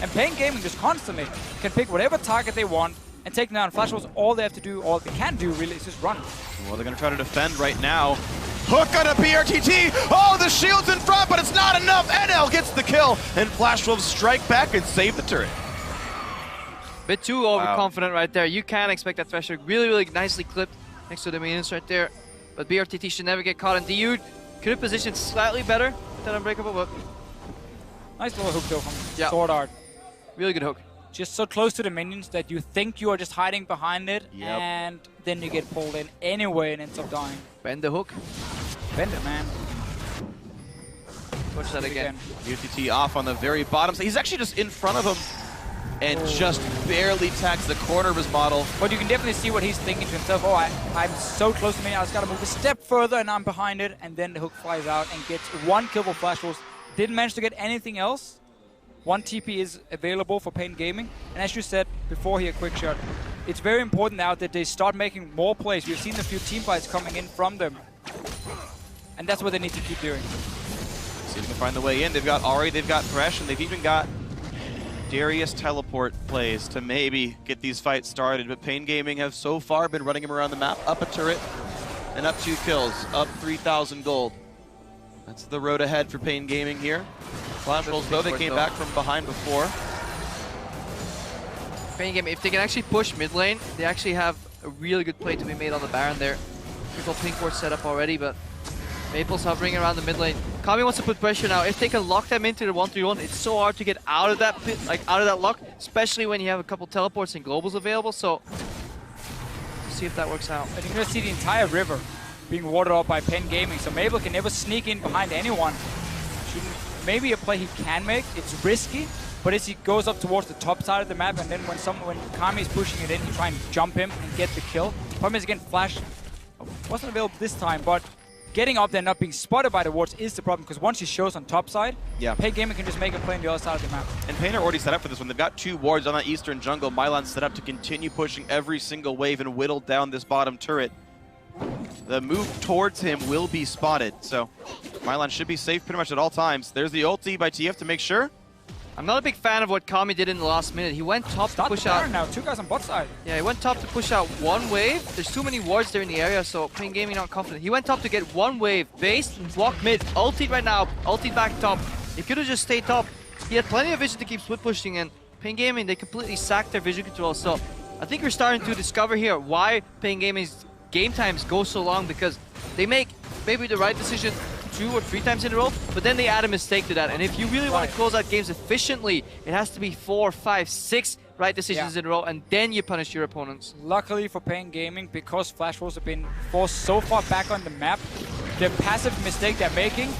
And paiN Gaming just constantly can pick whatever target they want and take down Flash Wolves. All they have to do, all they can do really, is just run. Well, they're going to try to defend right now. Hook on a BRTT! Oh, the shield's in front, but it's not enough! NL gets the kill, and Flash Wolves strike back and save the turret. Bit too overconfident right there. You can expect that Thresher really, really nicely clipped next to the minions right there. But BRTT should never get caught, and DU could have positioned slightly better than Unbreakable, but... Nice little hook though from Sword Art. Really good hook. Just so close to the minions that you think you are just hiding behind it, and then you get pulled in anyway and ends up dying. Bend the hook. Bend it, man. Watch that again. BRTT off on the very bottom. So he's actually just in front of him and just barely tags the corner of his model. But you can definitely see what he's thinking to himself. Oh, I'm so close to me, I just gotta move a step further and I'm behind it. And then the hook flies out and gets 1 kill for Flash Wolves. Didn't manage to get anything else. 1 TP is available for paiN Gaming. And as you said before here, quick shot. It's very important now that they start making more plays. We've seen a few team fights coming in from them. And that's what they need to keep doing. See if they can find the way in. They've got Ahri, they've got Thresh, and they've even got Darius teleport plays to maybe get these fights started. But paiN Gaming have so far been running him around the map, up a turret and up 2 kills, up 3,000 gold. That's the road ahead for paiN Gaming here. Flash Wolves, though, they came back from behind before. paiN Gaming, if they can actually push mid lane, they actually have a really good play to be made on the Baron there. Triple pink ward set up already, but Maple's hovering around the mid lane. Kami wants to put pressure now. If they can lock them into the 1-3-1, it's so hard to get out of that pit, out of that lock, especially when you have a couple teleports and globals available. So, let's see if that works out. And you're gonna see the entire river being watered up by paiN Gaming, so Maple can never sneak in behind anyone. Maybe a play he can make. It's risky, but as he goes up towards the top side of the map, and then when Kami is pushing it in, you try and jump him and get the kill. Problem is, again, Flash wasn't available this time, but getting up there and not being spotted by the wards is the problem, because once he shows on top side, paiN Gaming can just make a play on the other side of the map. And paiN are already set up for this one. They've got 2 wards on that eastern jungle. maiLAN's set up to continue pushing every single wave and whittle down this bottom turret. The move towards him will be spotted, so maiLAN should be safe pretty much at all times. There's the ulti by TF to make sure. I'm not a big fan of what Kami did in the last minute. He went top to push out. Now 2 guys on bot side. Yeah, he went top to push out 1 wave. There's too many wards there in the area, so paiN Gaming not confident. He went top to get 1 wave, base, block mid, ultied right now, ultied back top. He could have just stayed top. He had plenty of vision to keep split pushing, and paiN Gaming, they completely sacked their vision control. So I think we're starting to discover here why paiN Gaming is game times go so long because they make maybe the right decision 2 or 3 times in a row, but then they add a mistake to that. And if you really want to close out games efficiently, it has to be 4, 5, 6 right decisions in a row, and then you punish your opponents. Luckily for paiN Gaming, because Flash Wolves have been forced so far back on the map, the passive mistake they're making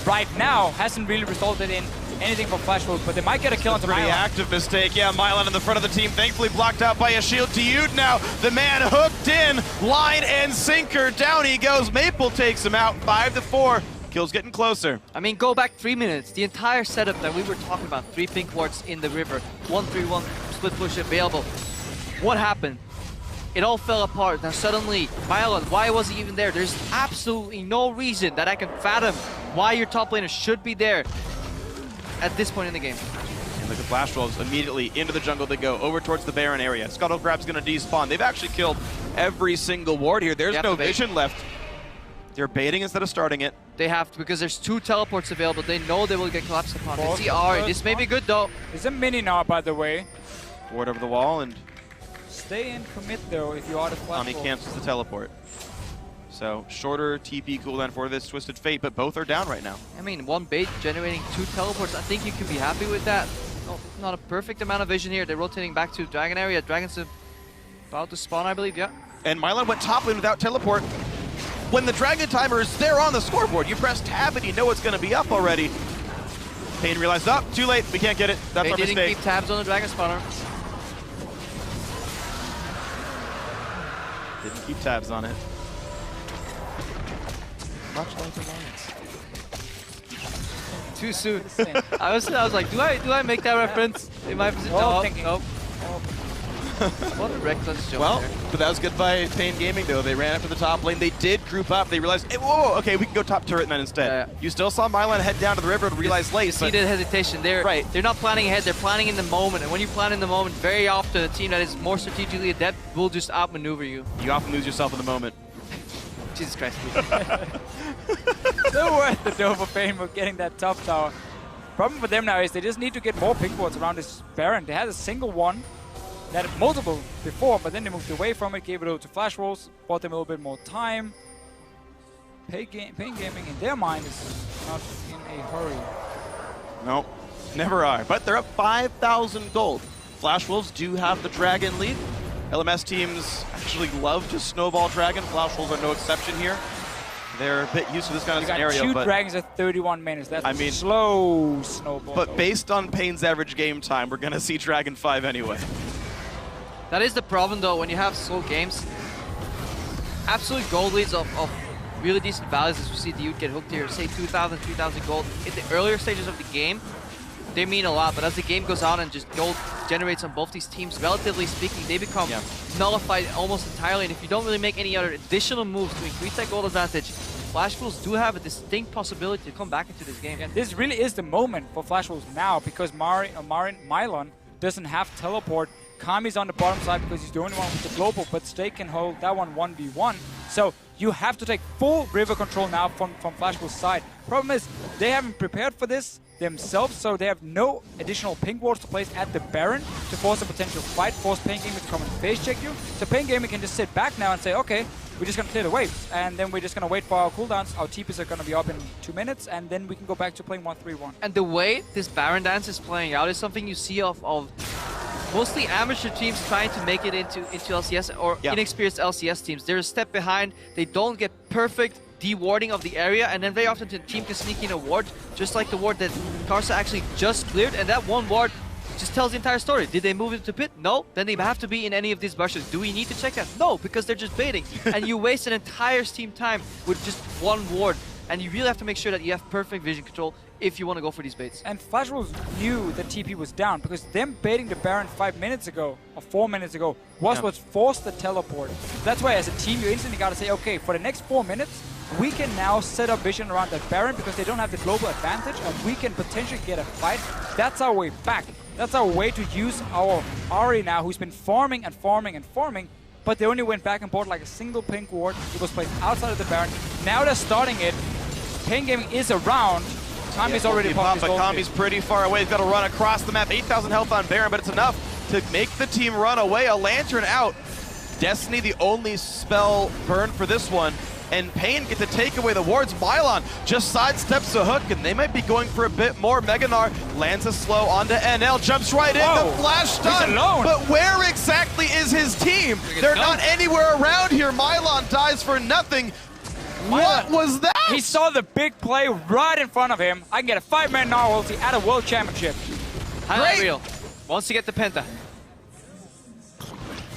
right now hasn't really resulted in anything for Flash Wolves, but they might get a kill onto Pretty maiLON. active mistake. Yeah, maiLON in the front of the team, thankfully blocked out by a shield. Tiyud now, the man hooked in, line and sinker. Down he goes. Maple takes him out, 5-4. Kill's getting closer. I mean, go back 3 minutes. The entire setup that we were talking about, 3 pink wards in the river, 1-3-1 split push available. What happened? It all fell apart. Now suddenly, maiLON, why was he even there? There's absolutely no reason that I can fathom why your top laner should be there at this point in the game. And look at Flash Wolves immediately into the jungle they go, over towards the Baron area. Scuttle Crab's gonna despawn. They've actually killed every single ward here. There's no vision left. They're baiting instead of starting it. They have to, because there's 2 teleports available. They know they will get collapsed upon. They see Ahri. This may be good though. There's a mini now, by the way. Ward over the wall, and Stay in commit though if you are the Flash Tommy Wolves. cancels the teleport. So shorter TP cooldown for this Twisted Fate, but both are down right now. I mean, 1 bait generating 2 teleports. I think you can be happy with that. No, not a perfect amount of vision here. They're rotating back to Dragon area. Dragon's about to spawn, I believe, yeah. And maiLON went top lane without teleport. When the Dragon timer is there on the scoreboard, you press tab and you know it's going to be up already. paiN realized, oh, too late, we can't get it. That's our They didn't mistake. keep tabs on the Dragon spawner. Didn't keep tabs on it. Much like Alliance. Too soon. I was like, do I make that reference? In my position? Nope. What a reckless jump. Well, there. but that was good by paiN Gaming though. They ran up to the top lane. They did group up. They realized, hey, whoa, okay, we can go top turret then instead. Yeah. You still saw maiLON head down to the river and realize late. You see the hesitation. They're not planning ahead. They're planning in the moment. And when you plan in the moment, very often a team that is more strategically adept will just outmaneuver you. You often lose yourself in the moment. Jesus Christ. So worth it though for paiN for getting that top tower. Problem for them now is they just need to get more pink wards around this Baron. They had a single one. They had multiple before, but then they moved away from it, gave it over to Flash Wolves, bought them a little bit more time. paiN Gaming, in their mind, is not in a hurry. Nope, never are. But they're up 5,000 gold. Flash Wolves do have the Dragon lead. LMS teams actually love to snowball Dragon. Flash Wolves are no exception here. They're a bit used to this kind of scenario. Two but dragons at 31 minutes. That's I mean, slow snowball. But based on paiN's average game time, we're going to see Dragon 5 anyway. That is the problem though, when you have slow games. Absolute gold leads of really decent values, as we see Tiyud get hooked here, say 2,000, 3,000 gold. In the earlier stages of the game, they mean a lot, but as the game goes on and just gold generates on both these teams, relatively speaking, they become nullified almost entirely. And if you don't really make any other additional moves to increase that gold advantage, Flash Wolves do have a distinct possibility to come back into this game. And this really is the moment for Flash Wolves now, because maiLON doesn't have teleport. Kami's on the bottom side because he's the only one with the global, but Stay can hold that one 1v1. So you have to take full river control now from Flash Wolves' side. Problem is, they haven't prepared for this themselves, so they have no additional pink wards to place at the Baron to force a potential fight, force paiN Gaming to come and face check you. So paiN Gaming can just sit back now and say, okay, we're just going to clear the waves, and then we're just going to wait for our cooldowns. Our TPs are going to be up in 2 minutes, and then we can go back to playing 1-3-1. And the way this Baron dance is playing out is something you see of mostly amateur teams trying to make it into LCS or inexperienced LCS teams. They're a step behind. They don't get perfect de-warding of the area, and then very often the team can sneak in a ward, just like the ward that Karsa actually just cleared, and that one ward just tells the entire story. Did they move into pit? No. Then they have to be in any of these bushes. Do we need to check that? No, because they're just baiting. And you waste an entire team time with just one ward, and you really have to make sure that you have perfect vision control if you want to go for these baits. And Flash Wolves knew that TP was down, because them baiting the Baron 5 minutes ago, or 4 minutes ago, was what forced the teleport. That's why as a team you instantly got to say, okay, for the next 4 minutes, we can now set up vision around that Baron because they don't have the global advantage, and we can potentially get a fight. That's our way back. That's our way to use our Ahri now, who's been farming and farming and farming, but they only went back and bought like a single pink ward. It was placed outside of the Baron. Now they're starting it. paiN Gaming is around. Kami's already popped his gold. Kami's pretty far away. He's got to run across the map. 8,000 health on Baron, but it's enough to make the team run away. A Lantern out. Destiny, the only spell burn for this one. And paiN get to take away the wards. Mylon just sidesteps the hook, and they might be going for a bit more. Meganar lands a slow onto NL, jumps right in, the flash stun. But where exactly is his team? They're not anywhere around here. Mylon dies for nothing. What was that? He saw the big play right in front of him. I can get a 5-man Gnar ulti at a World Championship. Highlight reel. Wants to get the Penta.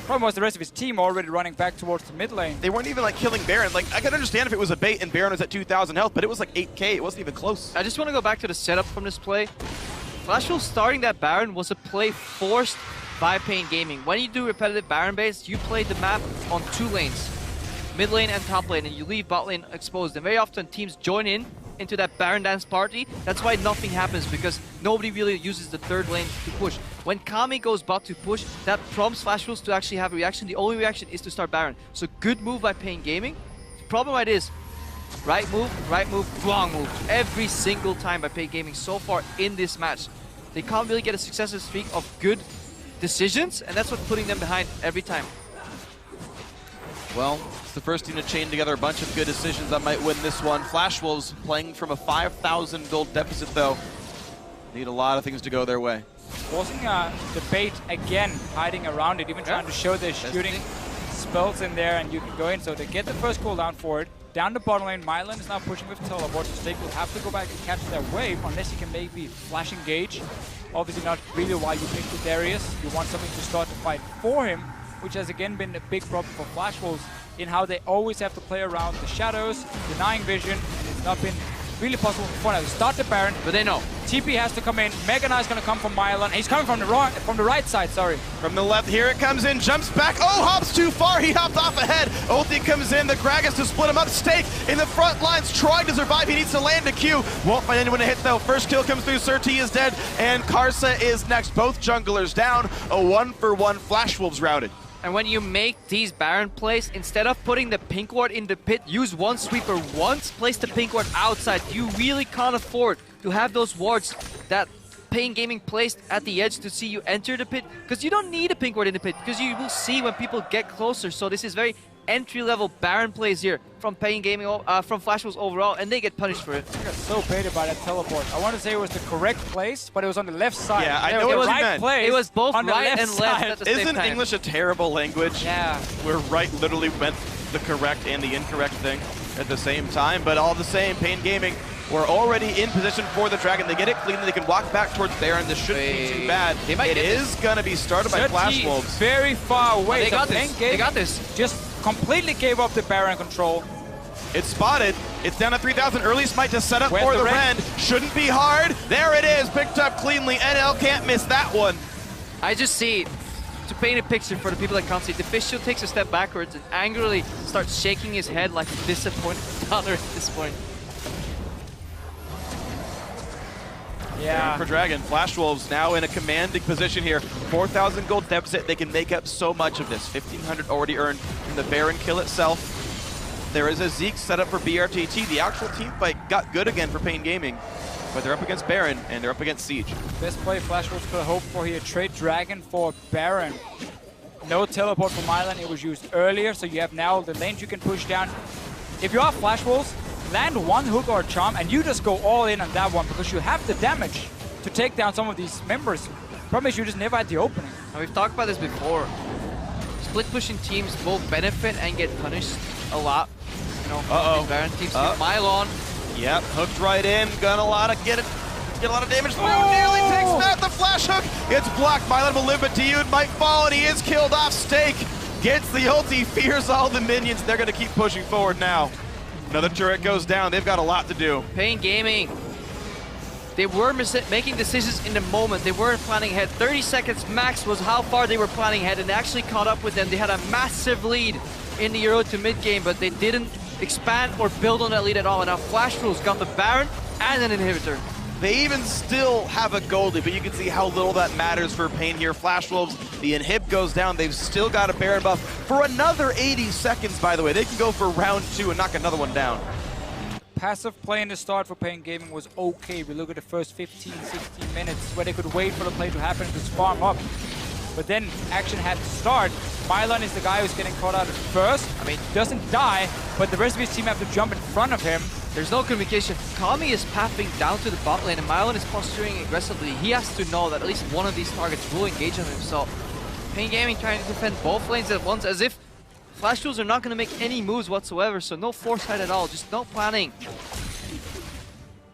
Problem was the rest of his team already running back towards the mid lane. They weren't even like killing Baron. Like, I could understand if it was a bait and Baron was at 2,000 health, but it was like 8k. It wasn't even close. I just want to go back to the setup from this play. Flashwolf starting that Baron was a play forced by paiN Gaming. When you do repetitive Baron base, you play the map on 2 lanes. Mid lane and top lane, and you leave bot lane exposed. And very often teams join into that Baron dance party. That's why nothing happens, because nobody really uses the 3rd lane to push. When Kami goes bot to push, that prompts Flashwolves to actually have a reaction. The only reaction is to start Baron. So good move by paiN Gaming. The problem right is, right move, wrong move. Every single time by paiN Gaming so far in this match. They can't really get a successive streak of good decisions, and that's what's putting them behind every time. Well, it's the first team to chain together a bunch of good decisions that might win this one. Flashwolves playing from a 5,000 gold deficit, though. Need a lot of things to go their way. Forcing the bait again, hiding around it, even trying to show they're shooting spells in there, and you can go in. So they get the first cooldown for it. Down the bottom lane, Mylon is now pushing with teleport. So Stake will have to go back and capture that wave, unless he can maybe flash engage. Obviously not really why you picked the Darius. You want something to start the fight for him, which has again been a big problem for Flashwolves in how they always have to play around the shadows, denying vision, and it's not been really possible before now. They start the Baron, but they know. TP has to come in. Meganar is going to come from Mylon. He's coming from the right side, sorry. From the left, here it comes in, jumps back. Oh, hops too far, he hopped off ahead. Ulti comes in, the Gr.A has to split him up. Stake in the front lines, trying to survive. He needs to land a Q. Won't find anyone to hit though. First kill comes through, Surti is dead, and Karsa is next. Both junglers down. A 1-for-1 Flashwolves routed. And when you make these Baron plays, instead of putting the pink ward in the pit, use one sweeper once, place the pink ward outside. You really can't afford to have those wards that paiN Gaming placed at the edge to see you enter the pit, because you don't need a pink ward in the pit, because you will see when people get closer. So this is very entry-level Baron plays here from paiN Gaming, from Flashwolves overall, and they get punished for it. I got so baited by that teleport. I want to say it was the correct place, but it was on the left side. Yeah, I know what you meant. Place it was both on right and left at the same time. Isn't English a terrible language? Yeah. Where right literally meant the correct and the incorrect thing at the same time, but all the same, paiN Gaming were already in position for the Dragon. They get it clean, they can walk back towards Baron. This shouldn't be too bad. It is going to be started by Flashwolves. Very far away. They got this. They got this. Just completely gave up the Baron control. It's spotted. It's down to 3,000. Early smite to set up for the Rend. Shouldn't be hard. There it is. Picked up cleanly. NL can't miss that one. I just see, to paint a picture for the people that can't see, the Fischl takes a step backwards and angrily starts shaking his head like a disappointed father at this point. Yeah. For Dragon, Flashwolves now in a commanding position here. 4,000 gold deficit. They can make up so much of this. 1,500 already earned from the Baron kill itself. There is a Zeke set up for BRTT. The actual team fight got good again for paiN Gaming, but they're up against Baron and they're up against Siege. Best play Flashwolves could hope for here. Trade Dragon for Baron. No teleport for Mylon. It was used earlier, so you have now the lanes you can push down. If you are Flashwolves, land one hook or a charm and you just go all in on that one, because you have the damage to take down some of these members. Problem is you just never had the opening. Now, we've talked about this before. Split pushing teams both benefit and get punished a lot. You know, Baron teams with Mylon. Yep, hooked right in, get a lot of damage through. Nearly takes out the flash hook. It's blocked. Mylon will live, but Diyun might fall, and he is killed off. Stake gets the ulti, fears all the minions. They're going to keep pushing forward now. Another turret goes down. They've got a lot to do. paiN Gaming, they were making decisions in the moment. They weren't planning ahead. 30 seconds max was how far they were planning ahead, and they actually caught up with them. They had a massive lead in the Euro to mid game, but they didn't expand or build on that lead at all. And now Flashwolves got the Baron and an inhibitor. They even still have a goldie, but you can see how little that matters for paiN here. Flashwolves, the inhib goes down. They've still got a Baron buff for another 80 seconds, by the way. They can go for round 2 and knock another one down. Passive play in the start for paiN Gaming was okay. We look at the first 15, 16 minutes where they could wait for the play to happen and just farm up. but then action had to start. paiN is the guy who's getting caught out at first. I mean, doesn't die, but the rest of his team have to jump in front of him. There's no communication. Kami is pathing down to the bot lane, and paiN is posturing aggressively. He has to know that at least one of these targets will engage on himself. paiN Gaming trying to defend both lanes at once, as if Flash Tools are not going to make any moves whatsoever, so no foresight at all, just no planning.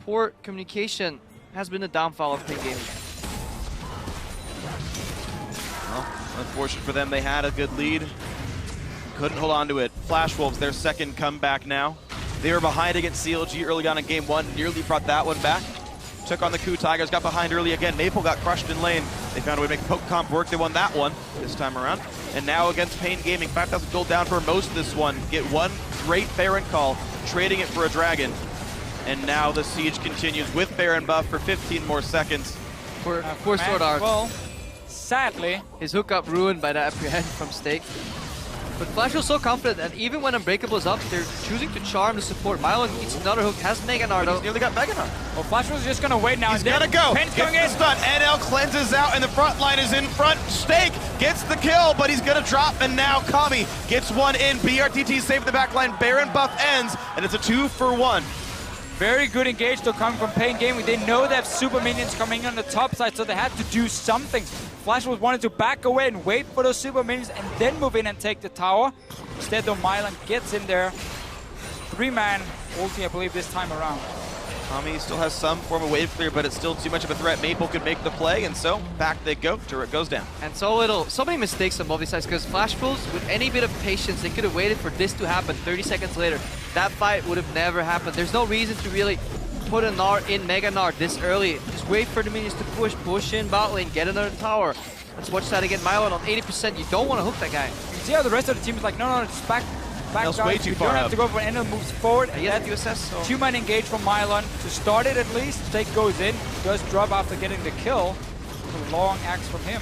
Poor communication has been the downfall of paiN Gaming. Well, unfortunate for them, they had a good lead. Couldn't hold on to it. Flash Wolves, their second comeback now. They were behind against CLG early on in game 1, nearly brought that one back. Took on the Coup Tigers, got behind early again. Maple got crushed in lane. They found a way to make the poke comp work. They won that one this time around. And now against paiN Gaming, 5,000 gold down for most of this one. Get one great Baron call, trading it for a dragon. And now the siege continues with Baron buff for 15 more seconds. Poor Sword Art. Well, sadly, his hookup ruined by that apprehend from Stake. But Flash was so confident, and even when Unbreakable is up, they're choosing to charm the support. paiN needs another hook, has Mega Nard. He's nearly got Mega Nard. well, Flash was just gonna wait now. He's gotta go. paiN's Gets going the in. stun. NL cleanses out, and the front line is in front. Stake gets the kill, but he's gonna drop, and now Kami gets one in. BRTT saved the back line. Baron buff ends, and it's a 2-for-1. Very good engage though coming from paiN Gaming. They know they have super minions coming on the top side, so they had to do something. Flash was wanted to back away and wait for those super minions and then move in and take the tower. Instead though, paiN gets in there. 3-man ulti, I believe, this time around. Kami still has some form of wave clear, but it's still too much of a threat. Maple could make the play, and so back they go. Turret goes down. And so many mistakes on both these sides, because Flash Pools, with any bit of patience, they could have waited for this to happen 30 seconds later. That fight would have never happened. There's no reason to really put a Nard in Mega Nard this early. Just wait for the minions to push in bot lane, get another tower. Let's watch that again. paiN on 80%. You don't want to hook that guy. You see how the rest of the team is like, no, just back That's guys. way too You far don't have up. to go for Enel moves forward. He has USS, so 2-man engage from paiN to start it at least. Stake goes in, does drop after getting the kill. A long axe from him.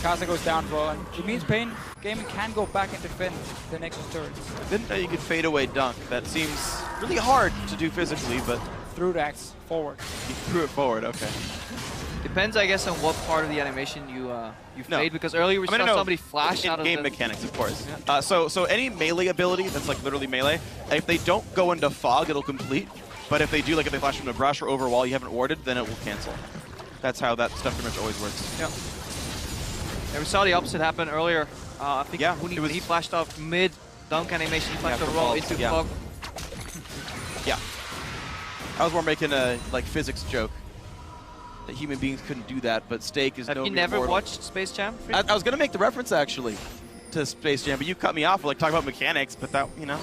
Casa goes down for, and it means paiN Gaming can go back and defend the Nexus turrets. I didn't know you could fade away dunk. That seems really hard to do physically, but Through the axe forward. he threw it forward. Okay. depends, I guess, on what part of the animation you fade. Because earlier we saw somebody flash out of game the mechanics, of course. So any melee ability that's like literally melee, if they don't go into fog, it'll complete. But if they do, like if they flash from the brush or over wall you haven't warded, then it will cancel. That's how that stuff pretty much always works. Yeah. Yeah, we saw the opposite happen earlier. I think Yeah, when he flashed off mid dunk animation, he flashed from overall fog, into yeah. fog. Yeah. I was more making a like physics joke that human beings couldn't do that, but Stake is Have no you never immortal. watched Space Jam? I was gonna make the reference actually to Space Jam, but you cut me off for like talking about mechanics. But that, you know,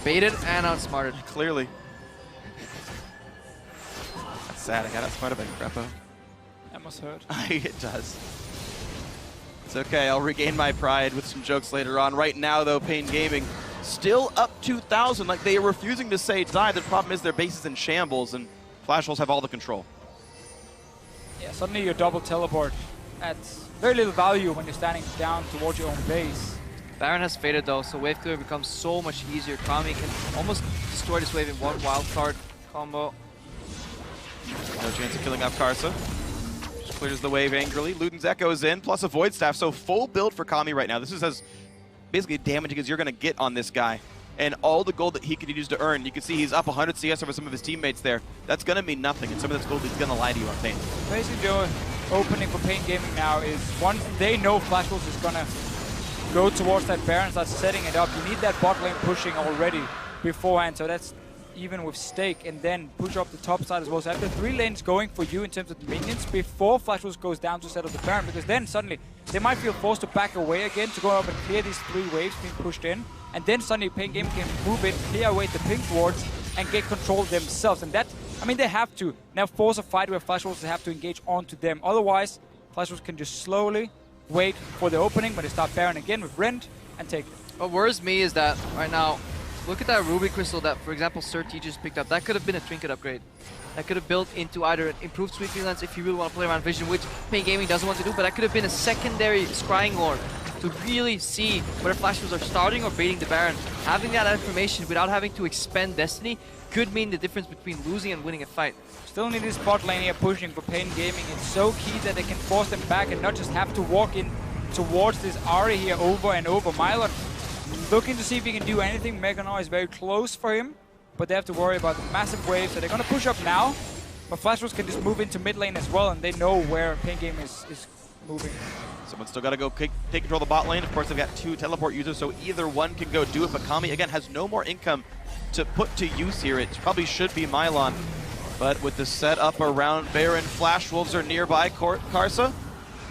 Baited and outsmarted. clearly. That's sad. I got outsmarted by Gr.A. That must hurt. It does. It's okay. I'll regain my pride with some jokes later on. Right now, though, paiN Gaming still up 2,000. Like they are refusing to say die. The problem is their base is in shambles, and Flash Wolves have all the control. Yeah, suddenly your double teleport adds very little value when you're standing down towards your own base. Baron has faded though, so wave clear becomes so much easier. Kami can almost destroy this wave in one wild card combo. No chance of killing off Karsa. Just clears the wave angrily. Luden's Echo is in, plus a Void Staff. So full build for Kami right now. This is as basically damaging as you're going to get on this guy. And all the gold that he could use to earn. You can see he's up 100 CS over some of his teammates there. That's going to mean nothing. And some of this gold is going to lie to you on paiN. Basically, the opening for paiN Gaming now is once they know Flash Wolves is going to go towards that Baron, start setting it up. You need that bot lane pushing already beforehand. So that's even with Stake, and then push up the top side as well. So have the 3 lanes going for you in terms of the minions before Flash Wolves goes down to set up the Baron, because then suddenly they might feel forced to back away again to go up and clear these 3 waves being pushed in, and then suddenly paiN Gaming can move in, clear away the pink wards, and get control themselves. And that, I mean, they have to now force a fight where Flash Wolves have to engage onto them. Otherwise, Flash Wolves can just slowly wait for the opening, but they start Baron again with Rend and take it. What worries me is that right now, look at that Ruby Crystal that, for example, Sir T just picked up. That could have been a trinket upgrade. That could have built into either an improved sweep lens if you really want to play around vision, which paiN Gaming doesn't want to do, but that could have been a secondary scrying orb to really see whether Flash Wolves are starting or baiting the Baron. Having that information without having to expend Destiny could mean the difference between losing and winning a fight. Still need this spot lane here pushing for paiN Gaming. It's so key that they can force them back and not just have to walk in towards this Ahri here over and over. Mylon looking to see if he can do anything. Mega Gnar is very close for him, but they have to worry about the massive waves. So they're going to push up now, but Flash Wolves can just move into mid lane as well, and they know where paiN Gaming is moving. Someone's still got to go take control of the bot lane. Of course, they've got 2 teleport users, so either one can go do it. But Kami, again, has no more income to put to use here. It probably should be Mylon. But with the setup around Baron, Flash Wolves are nearby. Karsa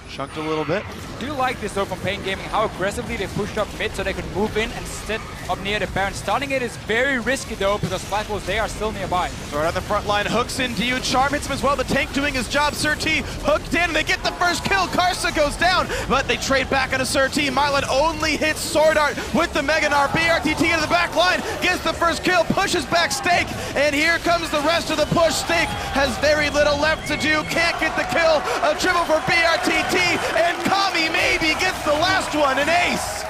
chunked a little bit. I do like this though from paiN Gaming, how aggressively they pushed up mid so they could move in and sit up near the Baron. Starting it is very risky though because Flash Wolves, they are still nearby. So right on the front line, hooks into you. Charm hits him as well. The tank doing his job. Sir-T hooked in. They get the first kill. Karsa goes down, but they trade back on a Sir-T. Mylon only hits Sword Art with the Mega Gnar. BRTT into the back line, gets the first kill, pushes back Stake, and here comes the rest of the push. Stake has very little left to do. Can't get the kill. A triple for BRTT, and Kami maybe gets the last one, an ace.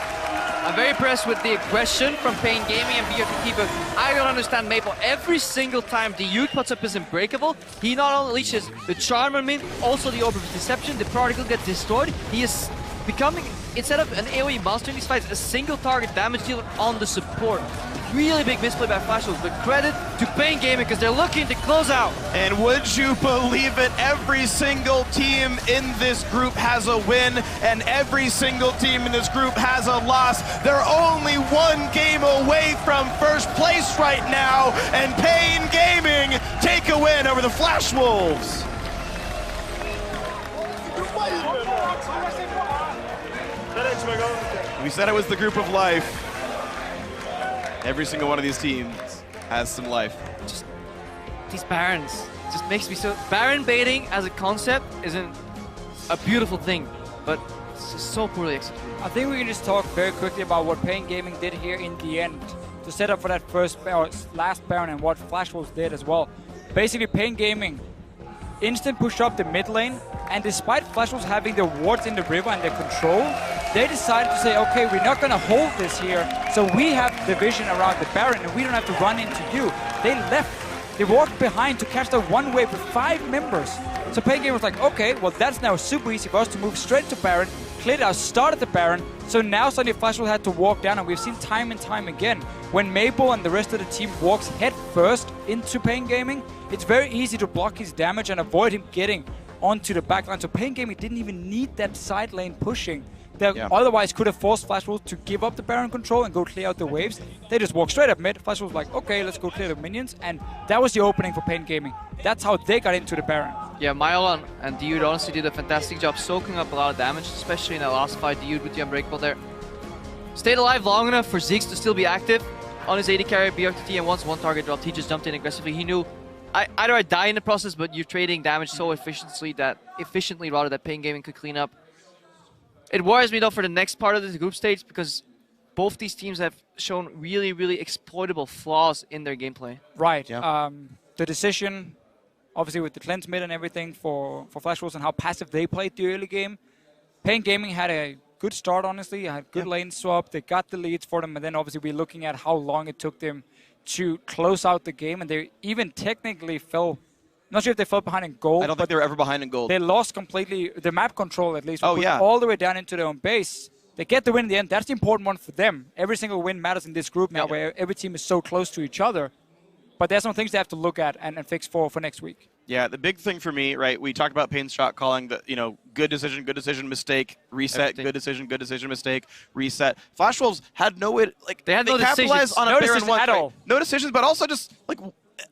I'm very impressed with the aggression from paiN Gaming and BRTT, but I don't understand Maple. Every single time the Youth puts up his Unbreakable, he not only leashes the Charm on me, also the Orb of Deception, the Prodigal gets destroyed. He is becoming, instead of an AoE monster in these fights, a single target damage dealer on the support. Really big misplay by Flash Wolves, but credit to paiN Gaming because they're looking to close out. And would you believe it, every single team in this group has a win, and every single team in this group has a loss. They're only 1 game away from first place right now, and paiN Gaming take a win over the Flash Wolves. We said it was the group of life. Every single one of these teams has some life. Just these Barons just makes me so... Baron baiting as a concept isn't a beautiful thing, but it's just so poorly executed. I think we can just talk very quickly about what paiN Gaming did here in the end to set up for that last Baron and what Flash Wolves did as well. Basically, paiN Gaming instant push up the mid lane, and despite Flash Wolves having their wards in the river and their control, they decided to say, okay, we're not going to hold this here, so we have the vision around the Baron and we don't have to run into you. They left, they walked behind to catch the one wave with 5 members. So paiN Gaming was like, okay, well that's now super easy for us to move straight to Baron, cleared out, started the Baron, so now suddenly Flash Wolves had to walk down, and we've seen time and time again, when Maple and the rest of the team walks head first into paiN Gaming, it's very easy to block his damage and avoid him getting onto the backline. So paiN Gaming didn't even need that side lane pushing. They otherwise could have forced Flash Wolves to give up the Baron control and go clear out the waves. They just walked straight up mid. Flash Wolves like, okay, let's go clear the minions. And that was the opening for paiN Gaming. That's how they got into the Baron. Yeah, Mylon and Dude honestly did a fantastic job soaking up a lot of damage, especially in that last fight. Dude with the Unbreakable there. Stayed alive long enough for Ziggs to still be active on his AD carry, BRTT, and once 1 target dropped, he just jumped in aggressively. He knew, either I die in the process, but you're trading damage so efficiently that paiN Gaming could clean up. It worries me though for the next part of this group stage because both these teams have shown really, really exploitable flaws in their gameplay. Right. Yeah. The decision, obviously with the cleanse mid and everything for Flash Wolves and how passive they played the early game, paiN Gaming had a good start, honestly. Had good lane swap. They got the leads for them, and then obviously we're looking at how long it took them to close out the game, and they even technically fell. Not sure if they fell behind in gold. I don't think they were ever behind in gold. They lost completely the map control, at least. Oh, yeah. All the way down into their own base. They get the win in the end. That's the important one for them. Every single win matters in this group now, where every team is so close to each other. But there's some things they have to look at and fix for next week. Yeah, the big thing for me, right, we talked about paiN's shot calling, the, good decision, mistake, reset, good decision, mistake, reset. Flash Wolves had no way, they had no capitalized decisions. on a Baron one at all. No decisions, but also just,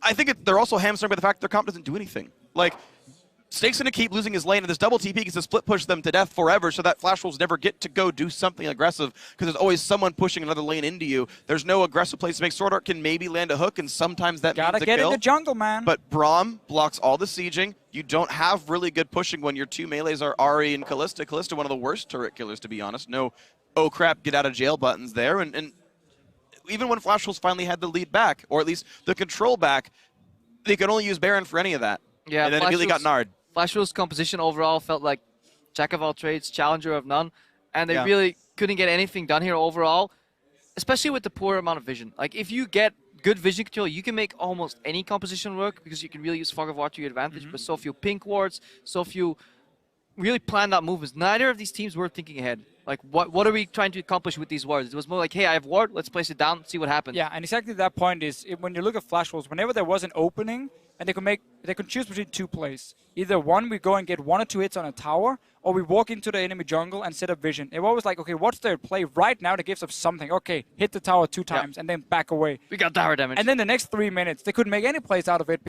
I think they're also hamstrung by the fact their comp doesn't do anything. Snake's going to keep losing his lane, and this double TP gets to split push them to death forever so that Flash Wolves never get to go do something aggressive because there's always someone pushing another lane into you. There's no aggressive place to make. Sword Art can maybe land a hook, and sometimes that means a kill. Gotta get in the jungle, man. But Braum blocks all the sieging. You don't have really good pushing when your 2 melees are Ahri and Kalista. Kalista, one of the worst turret killers, to be honest. No, oh crap, get out of jail buttons there. And even when Flash Wolves finally had the lead back, or at least the control back, they could only use Baron for any of that. Yeah, and then it really got Nard. Flash Wolves' composition overall felt like jack of all trades, challenger of none, and they really couldn't get anything done here overall, especially with the poor amount of vision. Like, if you get good vision control, you can make almost any composition work because you can really use Fog of War to your advantage. But so few pink wards, so few really planned out movements. Neither of these teams were thinking ahead. Like, what are we trying to accomplish with these wards? It was more like, hey, I have ward, let's place it down, see what happens. Yeah, and exactly that point is when you look at flash walls, whenever there was an opening, and they could choose between two plays. Either one, we go and get 1 or 2 hits on a tower, or we walk into the enemy jungle and set up vision. It was always like, okay, what's their play right now that gives us something? Okay, hit the tower 2 times and then back away. We got tower damage. And then the next 3 minutes, they couldn't make any plays out of it.